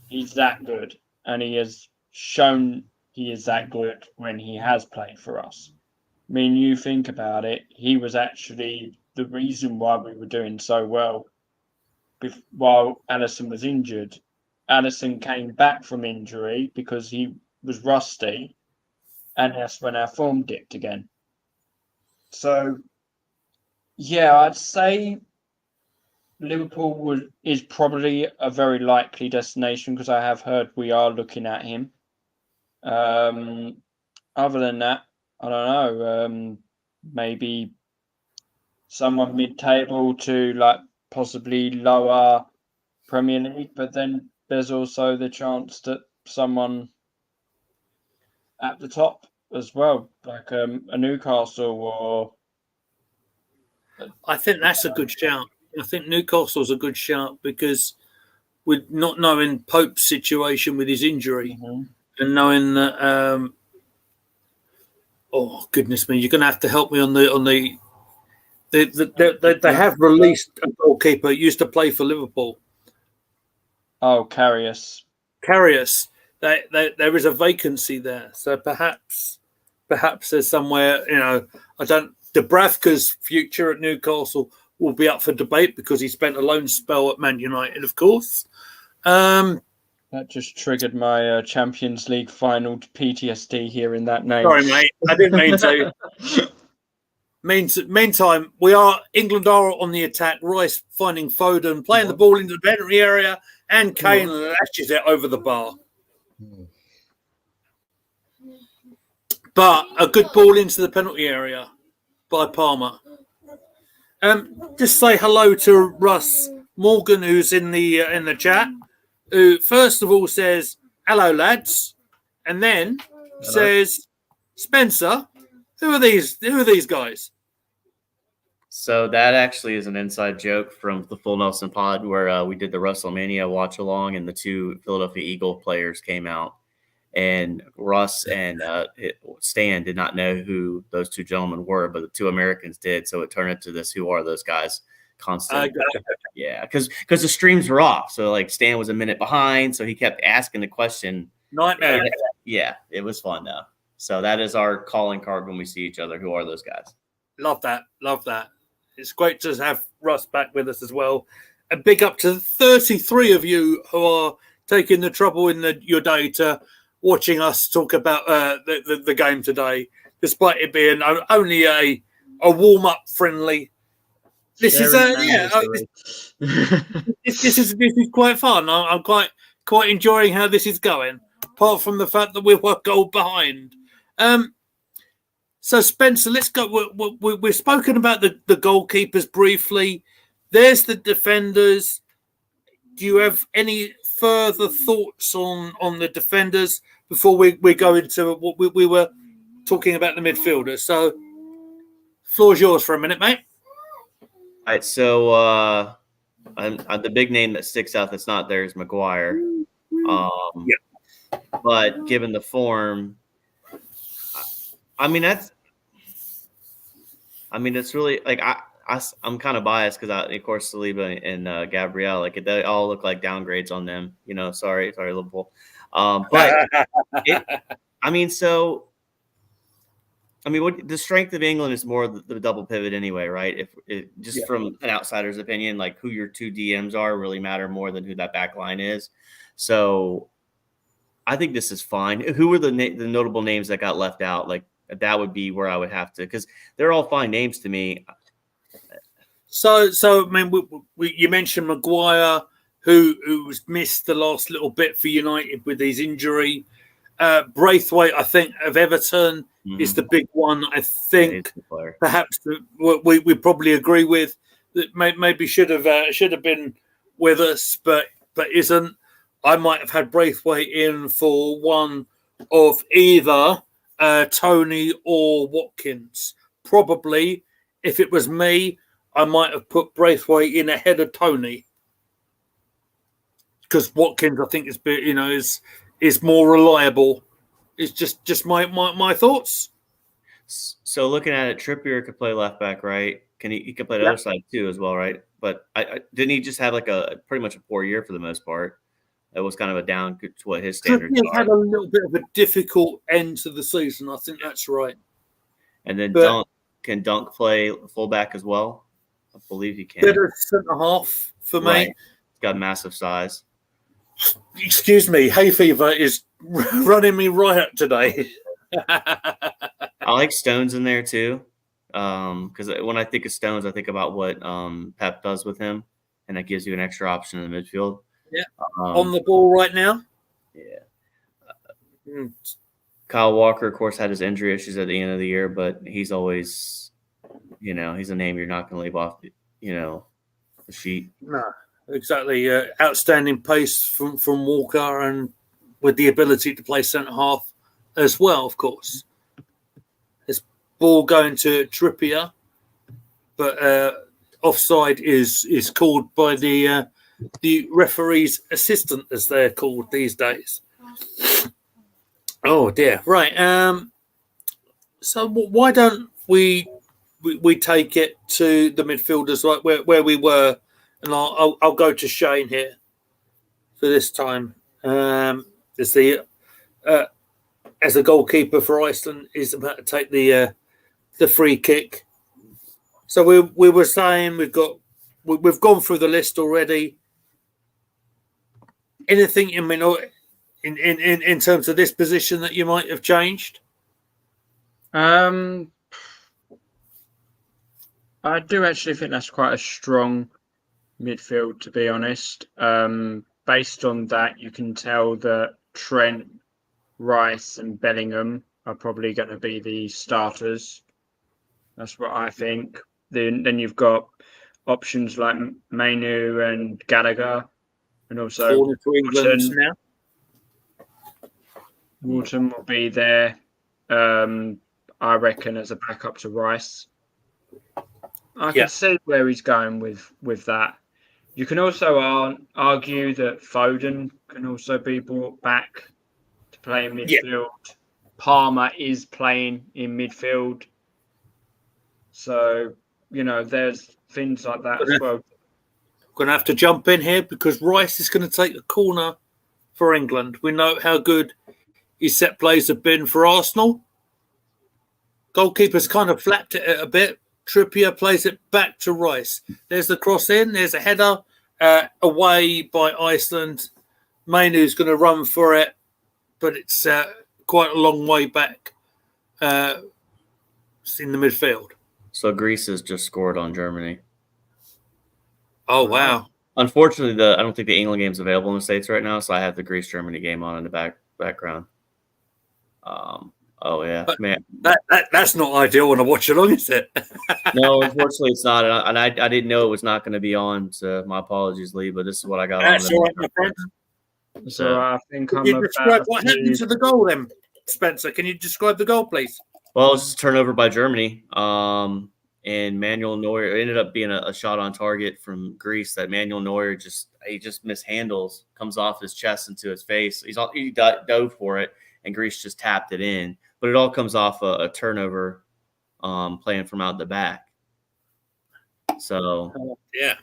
He's that good, and he has shown he is that good when he has played for us. I mean, you think about it, he was actually the reason why we were doing so well while Allison was injured. Allison came back from injury because he was rusty, and that's when our form dipped again. So, yeah, I'd say Liverpool is probably a very likely destination because I have heard we are looking at him. Other than that, I don't know. Maybe someone mid-table to like possibly lower Premier League, but then there's also the chance that someone at the top as well, like a Newcastle or. I think that's a good shout. I think Newcastle's a good shout because with not knowing Pope's situation with his injury and knowing that, oh goodness me, you're going to have to help me on the. They have released a goalkeeper who used to play for Liverpool. Oh, Karius. There is a vacancy there, so perhaps there's somewhere, I don't. Dubravka's future at Newcastle will be up for debate because he spent a loan spell at Man United, of course. That just triggered my Champions League final PTSD hearing that name. Sorry, mate. I didn't mean to. Meantime, England are on the attack. Rice finding Foden, playing the ball into the penalty area, and Kane lashes it over the bar. But a good ball into the penalty area by Palmer. Just say hello to Russ Morgan, who's in the chat, who first of all says, "Hello, lads," and then says, "Spencer, who are these guys?" So that actually is an inside joke from the Full Nelson Pod where we did the WrestleMania watch along, and the two Philadelphia Eagle players came out. And Russ and Stan did not know who those two gentlemen were, but the two Americans did. So it turned into this "Who are those guys?" constant. Yeah, because the streams were off. So like Stan was a minute behind, so he kept asking the question. Nightmare. Yeah, it was fun though. So that is our calling card when we see each other. Who are those guys? Love that. It's great to have Russ back with us as well. A big up to 33 of you who are taking the trouble in your day to watching us talk about the game today, despite it being only a warm-up friendly. This is quite fun. I'm quite enjoying how this is going. Apart from the fact that we're one goal behind. So Spencer, let's go. We've spoken about the goalkeepers briefly. There's the defenders. Do you have any further thoughts on the defenders before we go into what we were talking about the midfielders? So, floor's yours for a minute, mate. All right, so the big name that sticks out that's not there is Maguire. But given the form, it's really like I'm kind of biased because of course Saliba and Gabriel, like they all look like downgrades on them. Sorry, Liverpool. But the strength of England is more the double pivot anyway, right? From an outsider's opinion, like who your two DMs are really matter more than who that back line is. So I think this is fine. Who were the notable names that got left out? Like that would be where I would have to, because they're all fine names to me. So you mentioned Maguire, who was missed the last little bit for United with his injury. Braithwaite, I think, of Everton is the big one. I think perhaps we probably agree with that. Maybe should have been with us, but isn't. I might have had Braithwaite in for one of either Tony or Watkins. Probably, if it was me, I might have put Braithwaite in ahead of Tony because Watkins, I think, is more reliable. It's just my thoughts. So looking at it, Trippier could play left back, right? He could play the other side too as well, right? But didn't he just have like a pretty much a poor year for the most part? It was kind of a down to what his standards are. Had a little bit of a difficult end to the season. I think that's right. And then But can Dunk play fullback as well? I believe he can. better centre half for me. Right. He's got massive size. Excuse me, hay fever is running me riot today. I like Stones in there too, because when I think of Stones, I think about what Pep does with him, and that gives you an extra option in the midfield. Yeah, on the ball right now. Yeah. Mm. Kyle Walker, of course, had his injury issues at the end of the year, but he's always, he's a name you're not going to leave off, the sheet. No, exactly. Outstanding pace from Walker, and with the ability to play centre half as well, of course. This ball going to Trippier, but offside is called by the referee's assistant, as they're called these days. Oh dear! Right. So why don't we take it to the midfielders, like where we were, and I'll go to Shane here for this time. As the goalkeeper for Iceland is about to take the free kick. So we were saying we've gone through the list already. Anything in terms of this position that you might have changed? I do actually think that's quite a strong midfield, to be honest. Based on that, you can tell that Trent, Rice, and Bellingham are probably going to be the starters. That's what I think. Then you've got options like Mainu and Gallagher, and also Walton. Walton will be there. I reckon as a backup to Rice. I can see where he's going with that. You can also argue that Foden can also be brought back to play in midfield. Yeah. Palmer is playing in midfield. So, there's things like that as well. Going to have to jump in here because Rice is going to take the corner for England. We know how good his set plays have been for Arsenal. Goalkeeper's kind of flapped it a bit. Trippier plays it back to Rice. There's the cross in. There's a header away by Iceland. Mainu's going to run for it, but it's quite a long way back in the midfield. So Greece has just scored on Germany. Oh, wow. Unfortunately, I don't think the England game's available in the States right now, so I have the Greece-Germany game on in the background. Oh, yeah. But man. That's not ideal when I watch along, is it? No, unfortunately, it's not. And I didn't know it was not going to be on, so my apologies, Lee, but this is what I got That's on. all right, my friend. So I think Can you describe what happened to the goal then, Spencer? Can you describe the goal, please? Well, it was just a turnover by Germany. And Manuel Neuer ended up being a shot on target from Greece that Manuel Neuer just mishandles, comes off his chest into his face. He dove for it, and Greece just tapped it in. But it all comes off a turnover playing from out the back. So, yeah.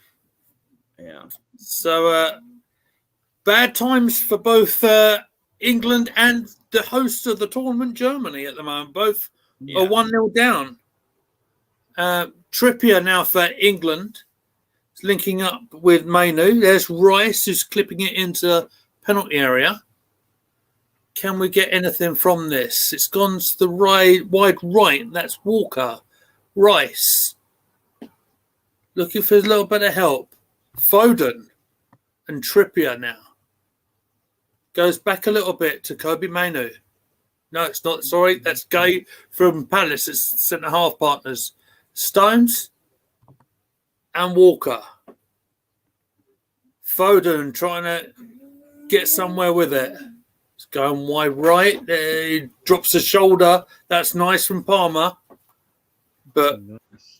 Yeah. So, bad times for both England and the host of the tournament, Germany, at the moment. Both are 1-0 down. Trippier now for England. It's linking up with Mainu. There's Rice, who's clipping it into penalty area. Can we get anything from this? It's gone to the wide right. That's Walker. Rice. Looking for a little bit of help. Foden and Trippier now. Goes back a little bit to Kobe Mainu. No, it's not. Sorry, that's Gay from Palace. It's centre-half partners. Stones and Walker. Foden trying to get somewhere with it. It's going wide right. He drops a shoulder. That's nice from Palmer. But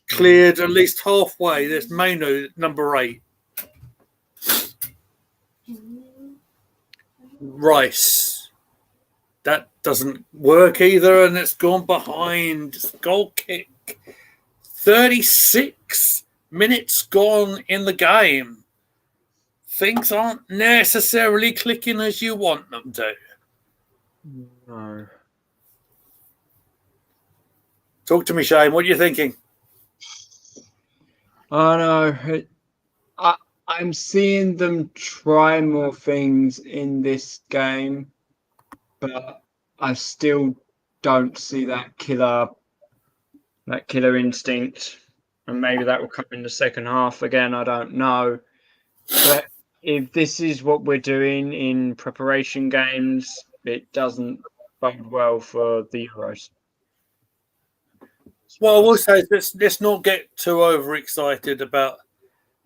cleared at least halfway. There's Mainu, number 8. Rice. That doesn't work either, and it's gone behind. Goal kick. 36 minutes gone in the game. Things aren't necessarily clicking as you want them to. No. Talk to me, Shane. What are you thinking? I know. I'm seeing them try more things in this game, but I still don't see that killer instinct. And maybe that will come in the second half again. I don't know. But if this is what we're doing in preparation games, it doesn't bode well for the Euros. Well, I will say let's not get too overexcited about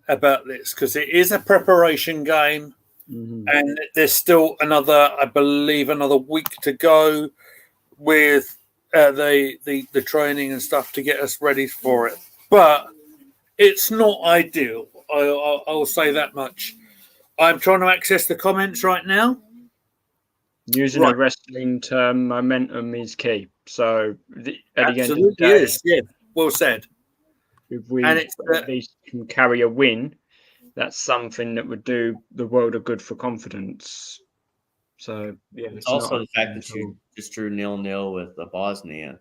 this because it is a preparation game, and there's still I believe another week to go with the training and stuff to get us ready for it. But it's not ideal. I will say that much. I'm trying to access the comments right now. Using a wrestling term, momentum is key. So at the end of the day, is. Yeah, well said. If we at least can carry a win, that's something that would do the world a good for confidence. So yeah, it's also the fact that you just drew 0-0 with Bosnia.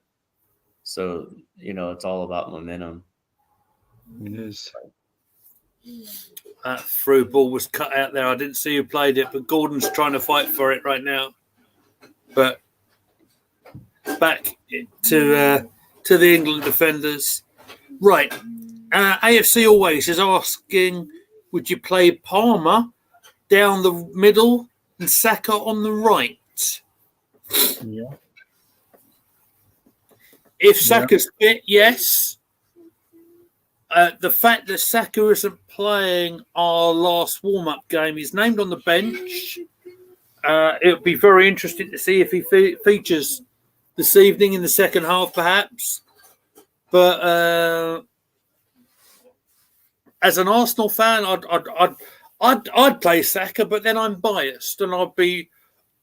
So it's all about momentum. It is. That through ball was cut out there. I didn't see who played it, but Gordon's trying to fight for it right now. But back to the England defenders. Right. AFC Always is asking, would you play Palmer down the middle and Saka on the right? Yeah. If Saka's fit, yes. The fact that Saka isn't playing our last warm-up game, he's named on the bench. It would be very interesting to see if he features this evening in the second half, perhaps. But as an Arsenal fan, I'd play Saka, but then I'm biased, and I'll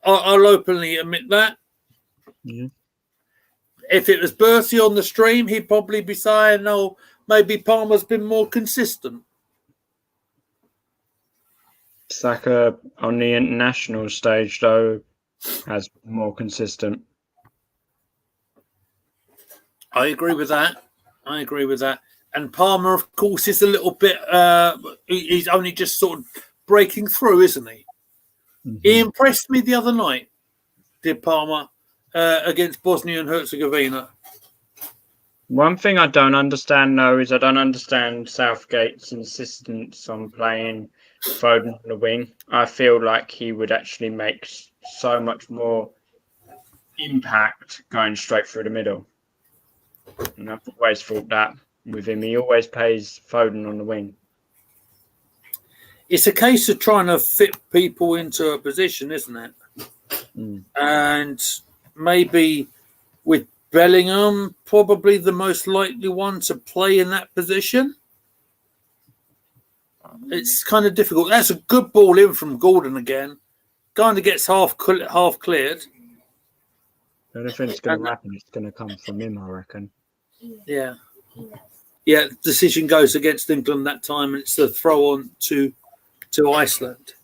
openly admit that. Yeah. If it was Bertie on the stream, he'd probably be saying, "No, maybe Palmer's been more consistent." Saka on the international stage, though, has more consistent. I agree with that. And Palmer, of course, is a little bit. He's only just sort of breaking through, isn't he? Mm-hmm. He impressed me the other night, did Palmer, against Bosnia and Herzegovina. One thing I don't understand, though, is I don't understand Southgate's insistence on playing Foden on the wing. I feel like he would actually make so much more impact going straight through the middle. And I've always thought that with him. He always plays Foden on the wing. It's a case of trying to fit people into a position, isn't it? And maybe with Bellingham, probably the most likely one to play in that position. It's kind of difficult. That's a good ball in from Gordon again. Kind of gets half cleared. The only thing that's going to happen is going to come from him, I reckon. Yeah. Yeah, decision goes against England that time, and it's a throw on to Iceland.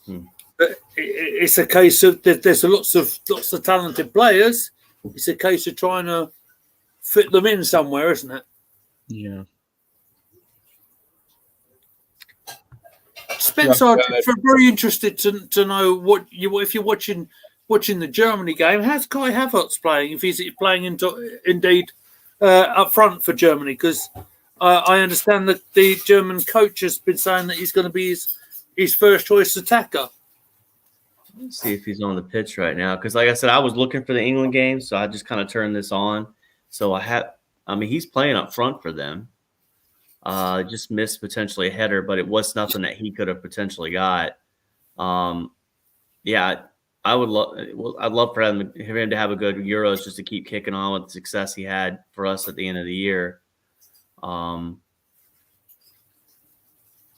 But it's a case of there's lots of talented players. It's a case of trying to fit them in somewhere, isn't it? Yeah. Spencer, I'm very interested to know if you're watching the Germany game. How's Kai Havertz playing? If he's playing indeed up front for Germany, because I understand that the German coach has been saying that he's going to be his first choice attacker. Let's see if he's on the pitch right now. Because, like I said, I was looking for the England game, so I just kind of turned this on. So he's playing up front for them. Just missed potentially a header, but it was nothing that he could have potentially got. Yeah, I'd love for him to have a good Euros just to keep kicking on with the success he had for us at the end of the year. But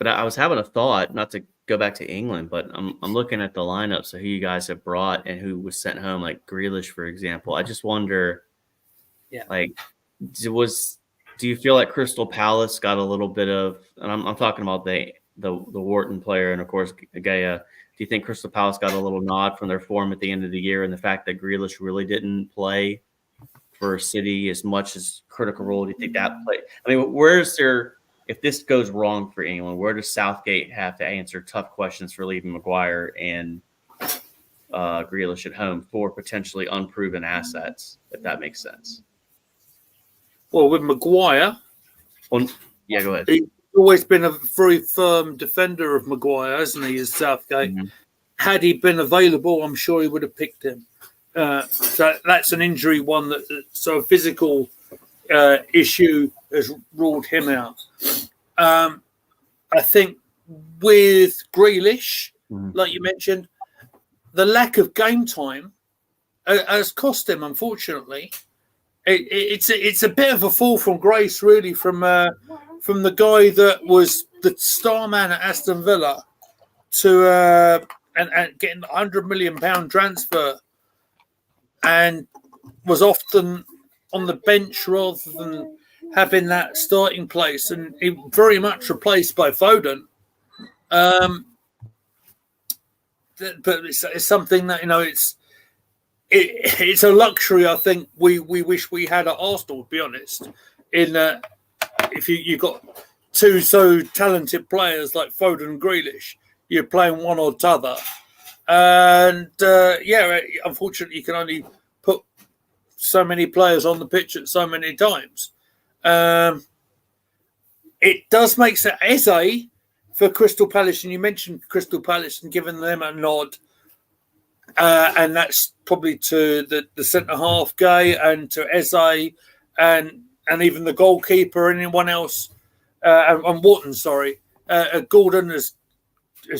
I was having a thought, not to go back to England, but I'm looking at the lineup, so who you guys have brought and who was sent home, like Grealish, for example. I just wonder, do you feel like Crystal Palace got a little bit of, and I'm talking about the Wharton player and, of course, Gaya. Do you think Crystal Palace got a little nod from their form at the end of the year and the fact that Grealish really didn't play for City as much as critical role do you think that play? I mean, where's there, if this goes wrong for England, where does Southgate have to answer tough questions for leaving Maguire and Grealish at home for potentially unproven assets, if that makes sense? Well, with Maguire, yeah, go ahead. he's always been a very firm defender of Maguire, hasn't he, as Southgate? Mm-hmm. Had he been available, I'm sure he would have picked him. So that's an injury one so a physical issue has ruled him out. I think with Grealish, like you mentioned, the lack of game time has cost him, unfortunately. It's a bit of a fall from grace, really, from the guy that was the star man at Aston Villa to and getting a £100 million transfer, and was often on the bench rather than having that starting place, and he very much replaced by Foden. But it's something that, it's a luxury. I think we wish we had at Arsenal, to be honest. In if you've got two so talented players like Foden and Grealish, you're playing one or t'other. And unfortunately, you can only put so many players on the pitch at so many times. It does make sense. Eze for Crystal Palace, and you mentioned Crystal Palace and giving them a nod. And that's probably to the centre half Gay and to Eze and even the goalkeeper and anyone else and Wharton. Sorry, Gordon has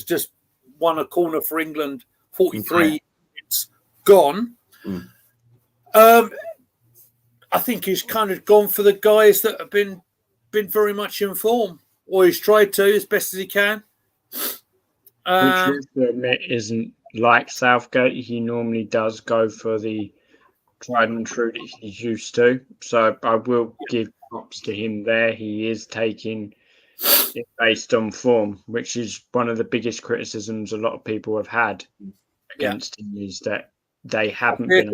just won a corner for England. 43 minutes gone. I think he's kind of gone for the guys that have been very much in form, or he's tried to as best as he can. Which I admit isn't like Southgate. He normally does go for the tried and true that he's used to. So I will give props to him there. He is taking it based on form, which is one of the biggest criticisms a lot of people have had against him, is that they haven't been.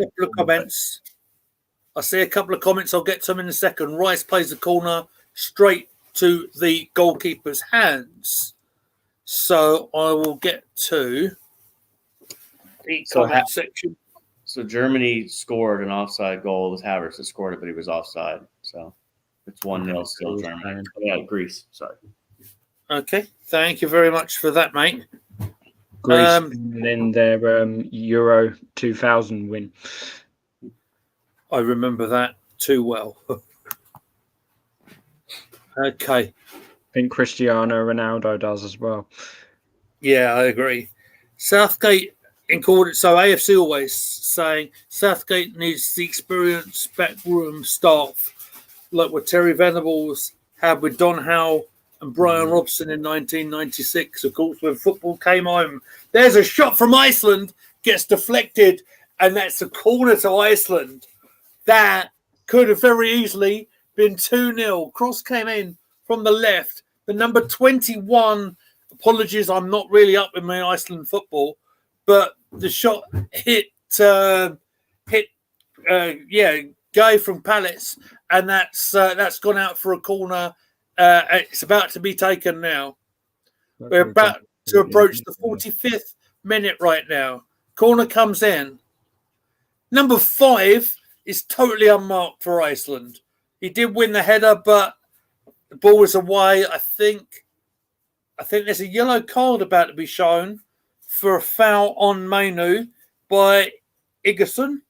I see a couple of comments. I'll get to them in a second. Rice plays the corner straight to the goalkeeper's hands. So I will get to the comment section. So Germany scored an offside goal. It was Havertz that scored it, but he was offside. So it's 1-0 still Germany. Yeah, Greece. Sorry. Okay. Thank you very much for that, mate. Greece in their Euro 2000 win. I remember that too well. Okay. I think Cristiano Ronaldo does as well. Yeah, I agree. Southgate included. So AFC always saying Southgate needs the experienced backroom staff, like what Terry Venables had with Don Howe and Brian Robson in 1996. Of course, when football came home, there's a shot from Iceland, gets deflected, and that's a corner to Iceland. That could have very easily been 2-0. Cross came in from the left. The number 21, apologies, I'm not really up in my Iceland football, but the shot hit Guy from Palace, and that's gone out for a corner. It's about to be taken now. We're about to approach the 45th minute right now. Corner comes in. Number 5 is totally unmarked for Iceland. He did win the header, but the ball was away. I think there's a yellow card about to be shown for a foul on Mainu by Igerson.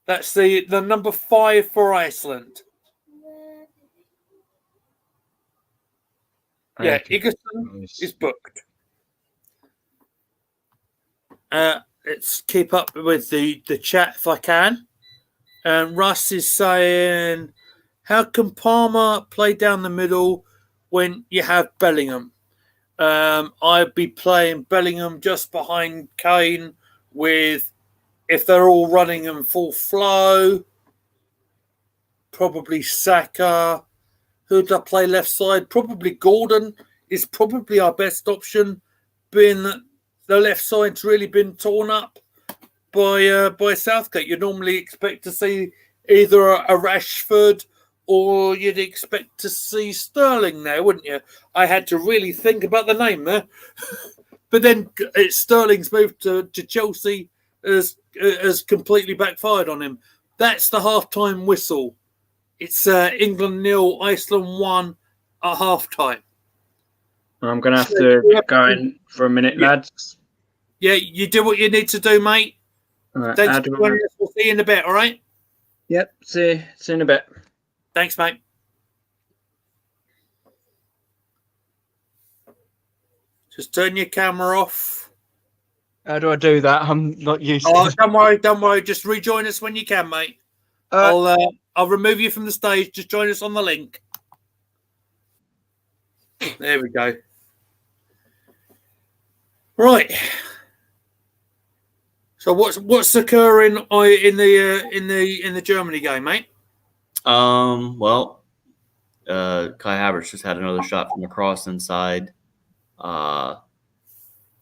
That's the number 5 for Iceland. Yeah, Igerson is booked. Let's keep up with the chat if I can. And Russ is saying, how can Palmer play down the middle when you have Bellingham? I'd be playing Bellingham just behind Kane with, if they're all running in full flow, probably Saka. Who'd I play left side? Probably Gordon is probably our best option, being that the left side's really been torn up. by Southgate. You'd normally expect to see either a Rashford or you'd expect to see Sterling there, wouldn't you? I had to really think about the name there. But then it's Sterling's move to Chelsea has completely backfired on him. That's the half-time whistle. It's England 0, Iceland 1 at half-time. I'm going to have to get going for a minute, lads. Yeah, you do what you need to do, mate. Right, Thanks for joining us. We'll see you in a bit, all right? Yep, see you in a bit. Thanks, mate. Just turn your camera off. How do I do that? I'm not used to it. Don't worry. Just rejoin us when you can, mate. I'll remove you from the stage. Just join us on the link. There we go. Right. So what's occurring in the Germany game, mate? Well, Kai Havertz just had another shot from across inside, on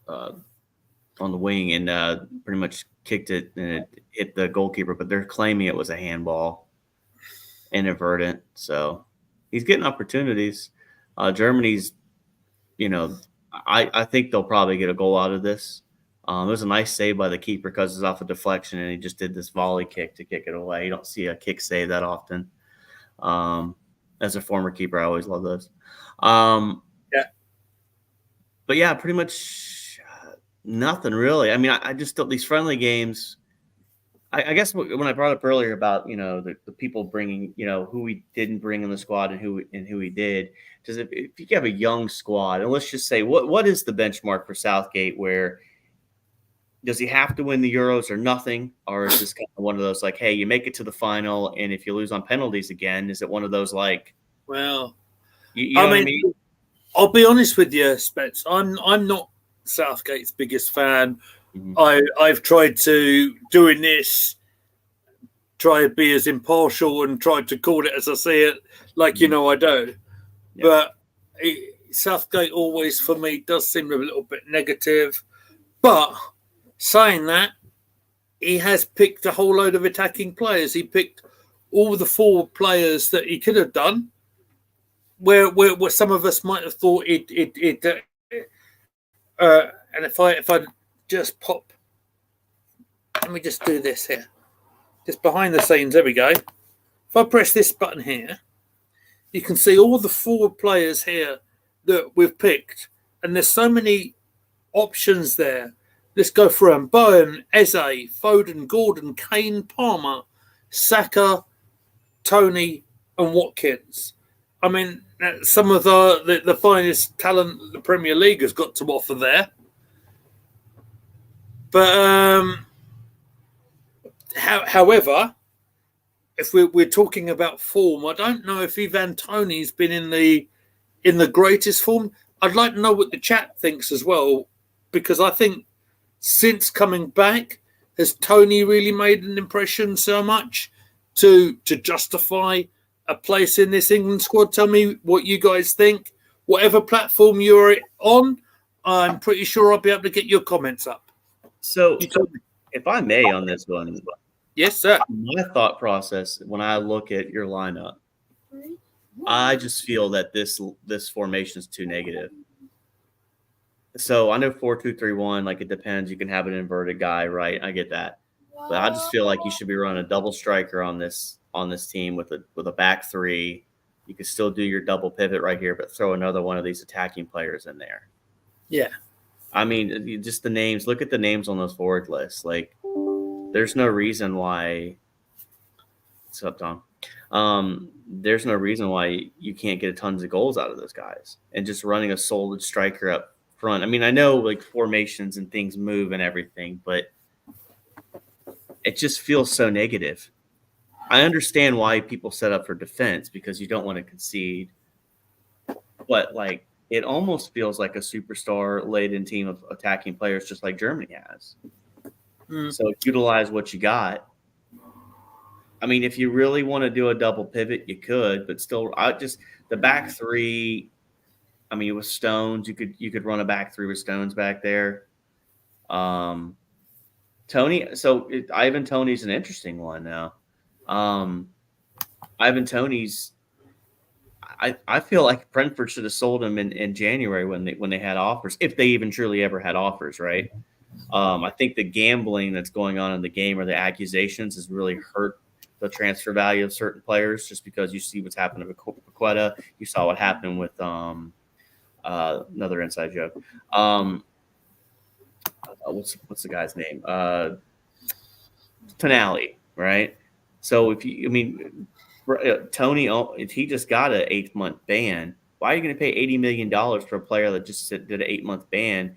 the wing, and pretty much kicked it, and it hit the goalkeeper. But they're claiming it was a handball, inadvertent. So he's getting opportunities. Germany's, I think they'll probably get a goal out of this. It was a nice save by the keeper because it's off a deflection, and he just did this volley kick to kick it away. You don't see a kick save that often. As a former keeper, I always love those. Yeah. But yeah, pretty much nothing really. I mean, I just thought these friendly games. I guess when I brought up earlier about the people bringing who we didn't bring in the squad and who we did. Because if you have a young squad, and let's just say what is the benchmark for Southgate? Where does he have to win the Euros or nothing? Or is this kind of one of those like, hey, you make it to the final, and if you lose on penalties again, is it one of those like, well, you know what I mean? I'll be honest with you, Spets. I'm not Southgate's biggest fan. Mm-hmm. I've tried to doing this, try to be as impartial and tried to call it as I see it, like I do. Yeah. But Southgate always, for me, does seem a little bit negative. But saying that, he has picked a whole load of attacking players. He picked all the forward players that he could have done, where some of us might have thought it. And if I just pop, let me just do this here, just behind the scenes. There we go. If I press this button here, you can see all the forward players here that we've picked, and there's so many options there. Let's go through them. Bowen, Eze, Foden, Gordon, Kane, Palmer, Saka, Tony, and Watkins. I mean, some of the finest talent the Premier League has got to offer there. But however, if we're talking about form, I don't know if Ivan Toney's been in the greatest form. I'd like to know what the chat thinks as well, because I think since coming back, has Tony really made an impression so much to justify a place in this England squad? Tell me what you guys think. Whatever platform you're on, I'm pretty sure I'll be able to get your comments up. So, if I may on this one. Yes, sir. My thought process when I look at your lineup, I just feel that this formation is too negative. So I know 4-2-3-1, like it depends. You can have an inverted guy, right? I get that, but I just feel like you should be running a double striker on this team with a back three. You could still do your double pivot right here, but throw another one of these attacking players in there. Yeah, I mean, just the names. Look at the names on those forward lists. Like, there's no reason why. What's up, Tom? There's no reason why you can't get tons of goals out of those guys, and just running a solid striker up front. I mean, I know like formations and things move and everything, but it just feels so negative. I understand why people set up for defense because you don't want to concede, but like it almost feels like a superstar laden team of attacking players, just like Germany has. So utilize what you got. I mean, if you really want to do a double pivot, you could, but still, the back three. I mean, with Stones, you could run a back three with Stones back there. Tony. So Ivan Toney's an interesting one now. Ivan Toney's. I feel like Brentford should have sold him in January when they had offers, if they even truly ever had offers, right? I think the gambling that's going on in the game or the accusations has really hurt the transfer value of certain players, just because you see what's happened to Paqueta. You saw what happened with another inside joke. What's the guy's name? Tonali, right? So Tony, if he just got an 8-month ban, why are you going to pay $80 million for a player that just did an 8-month ban?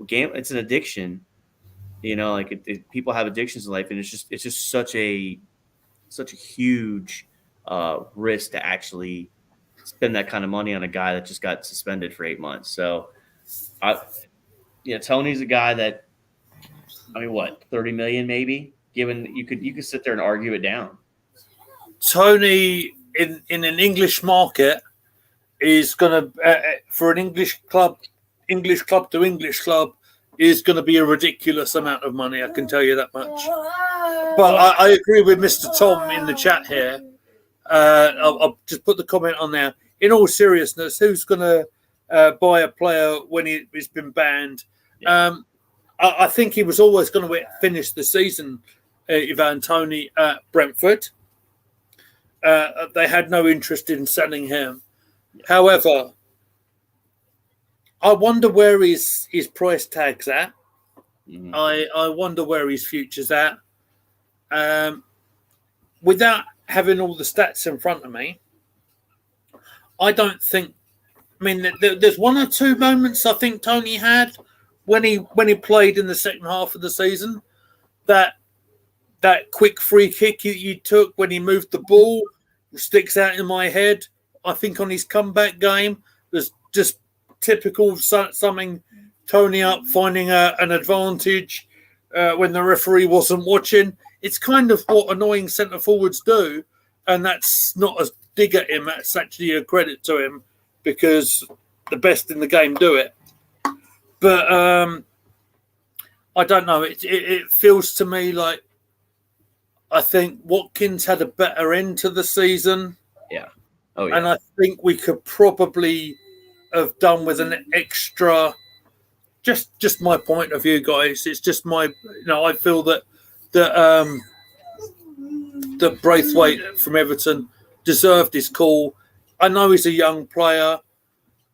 It's an addiction, like people have addictions in life, and it's just such a huge risk to actually spend that kind of money on a guy that just got suspended for 8 months. So, Tony's a guy that, 30 million maybe. Given you could sit there and argue it down. Tony in an English market is going to for an English club to English club is going to be a ridiculous amount of money. I can tell you that much. But I agree with Mr. Tom in the chat here. I'll just put the comment on there. In all seriousness, who's going to buy a player when he's been banned? Yeah. I think he was always going to finish the season, Ivan Toney, at Brentford. They had no interest in selling him. However, I wonder where his price tag's at. Mm-hmm. I wonder where his future's at. Without having all the stats in front of me, I don't think. There's one or two moments I think Tony had when he played in the second half of the season. That quick free kick he took when he moved the ball sticks out in my head. I think on his comeback game was just typical of summing Tony up, finding an advantage when the referee wasn't watching. It's kind of what annoying centre forwards do, and that's not a dig at him. That's actually a credit to him, because the best in the game do it. But I don't know. It feels to me like I think Watkins had a better end to the season. Yeah. Oh, yeah. And I think we could probably have done with an extra. Just my point of view, guys. It's just my. I feel that Braithwaite from Everton deserved his call. I know he's a young player,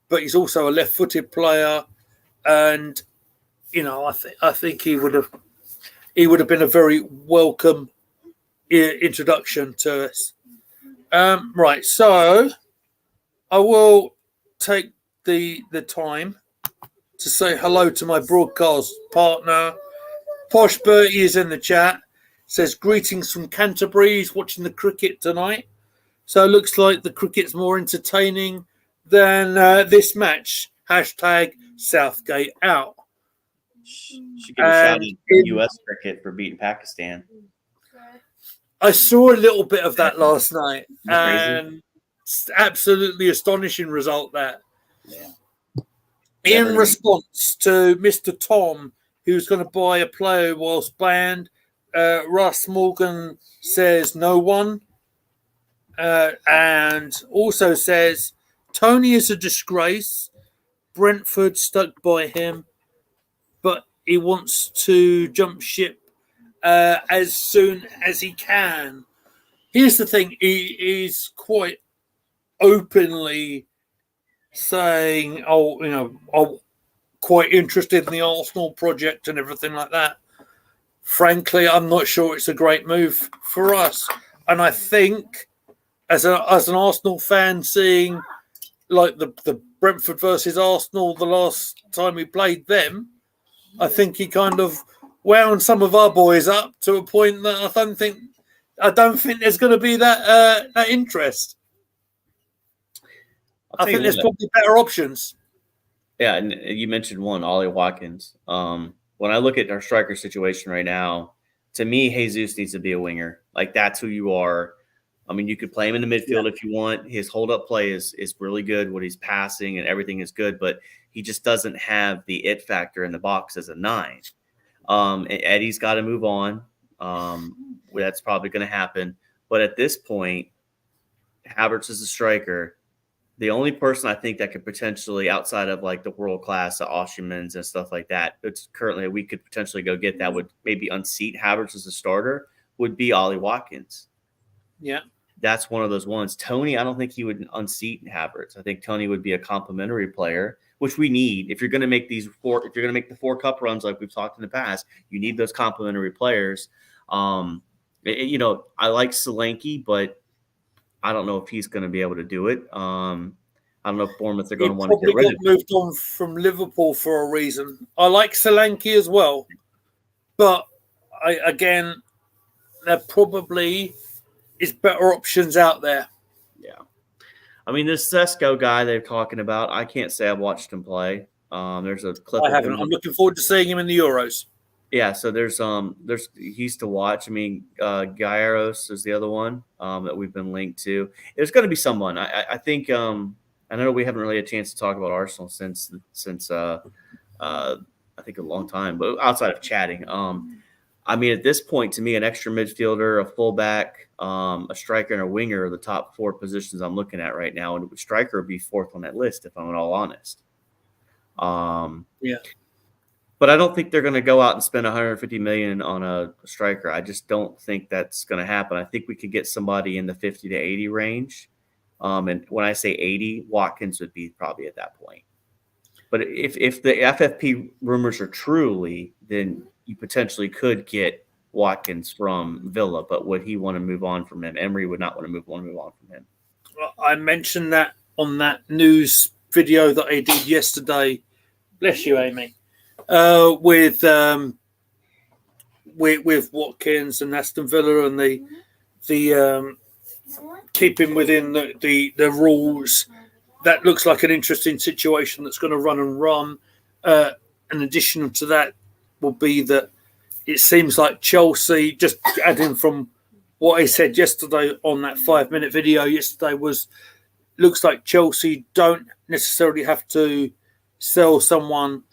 but he's also a left-footed player, and I think he would have been a very welcome introduction to us. Right, so I will take the time to say hello to my broadcast partner. Posh Bertie is in the chat. Says greetings from Canterbury. He's watching the cricket tonight. So it looks like the cricket's more entertaining than this match. Hashtag Southgate out. Should give a shout out to US cricket for beating Pakistan. I saw a little bit of that last night, and it's absolutely astonishing result there. Yeah. In response to Mr. Tom, who's going to buy a player whilst banned, Russ Morgan says no one, and also says Tony is a disgrace. Brentford stuck by him, but he wants to jump ship as soon as he can. Here's the thing: he is quite openly saying, I'm quite interested in the Arsenal project and everything like that. Frankly, I'm not sure it's a great move for us. And I think, as an Arsenal fan, seeing like the Brentford versus Arsenal the last time we played them, I think he kind of wound some of our boys up to a point that I don't think there's going to be that interest. I think there's probably better options. Yeah, and you mentioned one, Ollie Watkins. When I look at our striker situation right now, to me, Jesus needs to be a winger. Like, that's who you are. You could play him in the midfield if you want. His hold-up play is really good. What he's passing and everything is good, but he just doesn't have the it factor in the box as a 9. Eddie's got to move on. That's probably going to happen. But at this point, Havertz is a striker. The only person I think that could potentially, outside of like the world class, the Osimhen's and stuff like that, it's currently we could potentially go get that would maybe unseat Havertz as a starter would be Ollie Watkins. Yeah. That's one of those ones. Tony, I don't think he would unseat Havertz. I think Tony would be a complementary player, which we need. If you're going to make the 4 cup runs like we've talked in the past, you need those complementary players. I like Solanke, but I don't know if he's going to be able to do it. I don't know if Bournemouth are going to want to get rid of him. Moved on from Liverpool for a reason. I like Solanke as well, but there probably is better options out there. Yeah. I mean, this Sesko guy they're talking about, I can't say I've watched him play. There's a clip. I haven't. I'm looking forward to seeing him in the Euros. Yeah, so there's he's to watch. I mean, Gyros is the other one that we've been linked to. There's going to be someone. I think I know we haven't really had a chance to talk about Arsenal since I think a long time, but outside of chatting. I mean, at this point, to me, an extra midfielder, a fullback, a striker, and a winger are the top 4 positions I'm looking at right now. And striker would be 4th on that list, if I'm all honest. Yeah. But I don't think they're going to go out and spend $150 million on a striker. I just don't think that's going to happen. I think we could get somebody in the 50 to 80 range. And when I say 80, Watkins would be probably at that point. But if the FFP rumors are truly, then you potentially could get Watkins from Villa. But would he want to move on from him? Emery would not want to move on from him. I mentioned that on that news video that I did yesterday. Bless you, Amy. With Watkins and Aston Villa and the keeping within the rules, that looks like an interesting situation that's going to run and run. In addition to that, will be that it seems like Chelsea, just adding from what I said yesterday on that 5-minute video yesterday, looks like Chelsea don't necessarily have to sell someone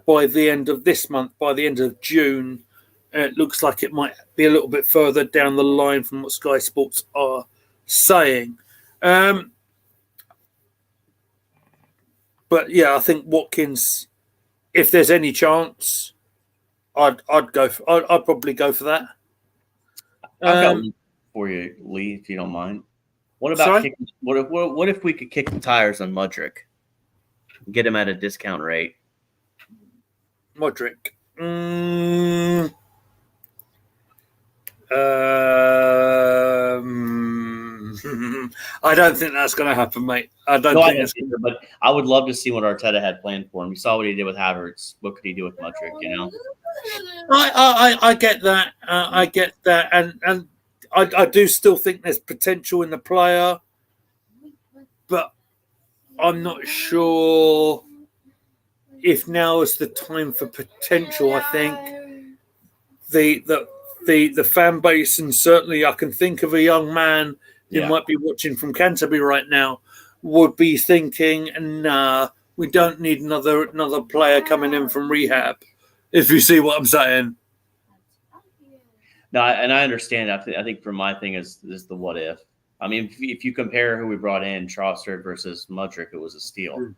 by the end of this month, by the end of June. It looks like it might be a little bit further down the line from what Sky Sports are saying. But yeah, I think Watkins, if there's any chance, I'd probably go for that. I've got one for you, Lee, if you don't mind. What about what if we could kick the tires on Mudryk, get him at a discount rate? Mudryk. I don't think that's going to happen, mate. I don't think it's going to. But I would love to see what Arteta had planned for him. We saw what he did with Havertz. What could he do with Mudryk? You know. I get that. I get that, and I do still think there's potential in the player, but I'm not sure if now is the time for potential. I think the fan base, and certainly I can think of a young man who might be watching from Canterbury right now, would be thinking, nah, we don't need another player coming in from rehab, if you see what I'm saying. No, and I understand. I think for my thing is the what if. I mean, if you compare who we brought in, Trossard versus Mudryk, it was a steal.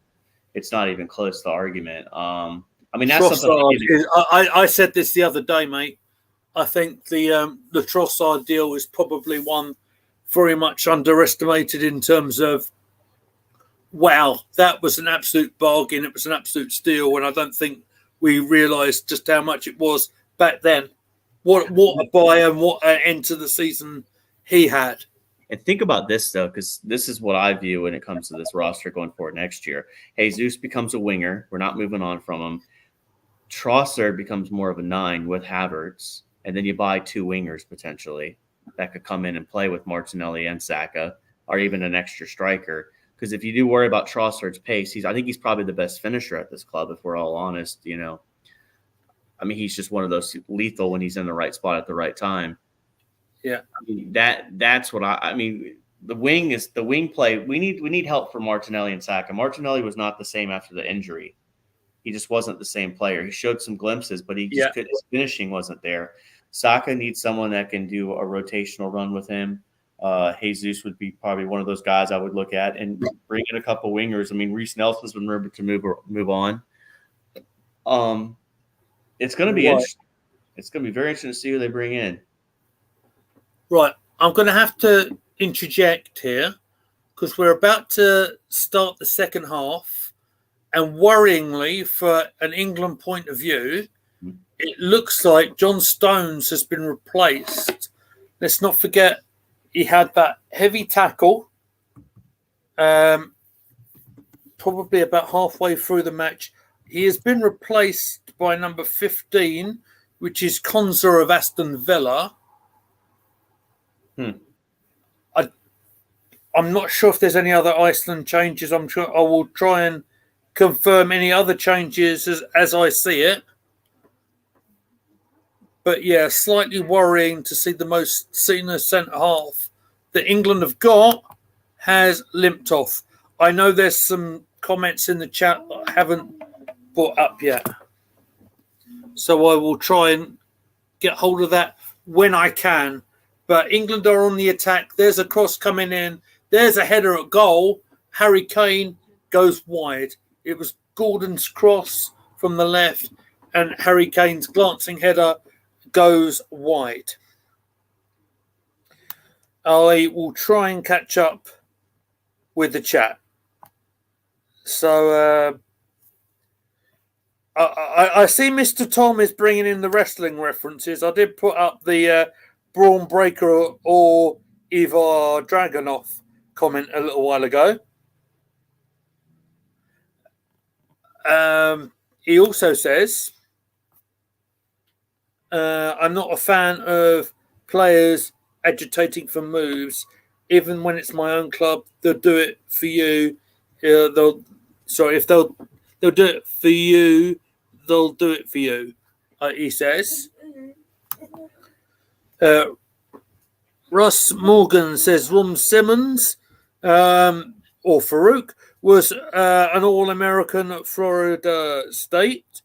It's not even close to the argument. I mean, that's Trossard something. I said this the other day, mate. I think the Trossard deal is probably one very much underestimated in terms of, wow, that was an absolute bargain. It was an absolute steal, and I don't think we realised just how much it was back then. What a buy and what an end to the season he had. And think about this, though, because this is what I view when it comes to this roster going forward next year. Jesus becomes a winger. We're not moving on from him. Trossard becomes more of a 9 with Havertz. And then you buy 2 wingers potentially that could come in and play with Martinelli and Saka, or even an extra striker. Because if you do worry about Trossard's pace, I think he's probably the best finisher at this club, if we're all honest. You know, I mean, he's just one of those lethal when he's in the right spot at the right time. Yeah, I mean, that's what I mean. The wing play. We need help for Martinelli and Saka. Martinelli was not the same after the injury. he just wasn't the same player. He showed some glimpses, but he just Yeah. couldn't. His finishing wasn't there. Saka needs someone that can do a rotational run with him. Jesus would be probably one of those guys I would look at, and bring in a couple wingers. I mean, Reece Nelson's been rumored to move on. It's going to be interesting. It's going to be very interesting to see who they bring in. Right. I'm going to have to interject here because we're about to start the second half. And worryingly, for an England point of view, it looks like John Stones has been replaced. Let's not forget he had that heavy tackle probably about halfway through the match. He has been replaced by number 15, which is Konza of Aston Villa. I'm not sure if there's any other Iceland changes. I'm sure I will try and confirm any other changes as I see it. But yeah, slightly worrying to see the most senior centre half that England have got has limped off. I know there's some comments in the chat that I haven't brought up yet. So I will try and get hold of that when I can. But England are on the attack. There's a cross coming in. There's a header at goal. Harry Kane goes wide. It was Gordon's cross from the left, and Harry Kane's glancing header goes wide. I will try and catch up with the chat. So I see Mr. Tom is bringing in the wrestling references. I did put up the Braun Breaker or Ivar Dragunov comment a little while ago. He also says, I'm not a fan of players agitating for moves. Even when it's my own club, they'll do it for you. If they'll do it for you, they'll do it for you. He says. Russ Morgan says Ron Simmons or Farouk was an All-American at Florida State.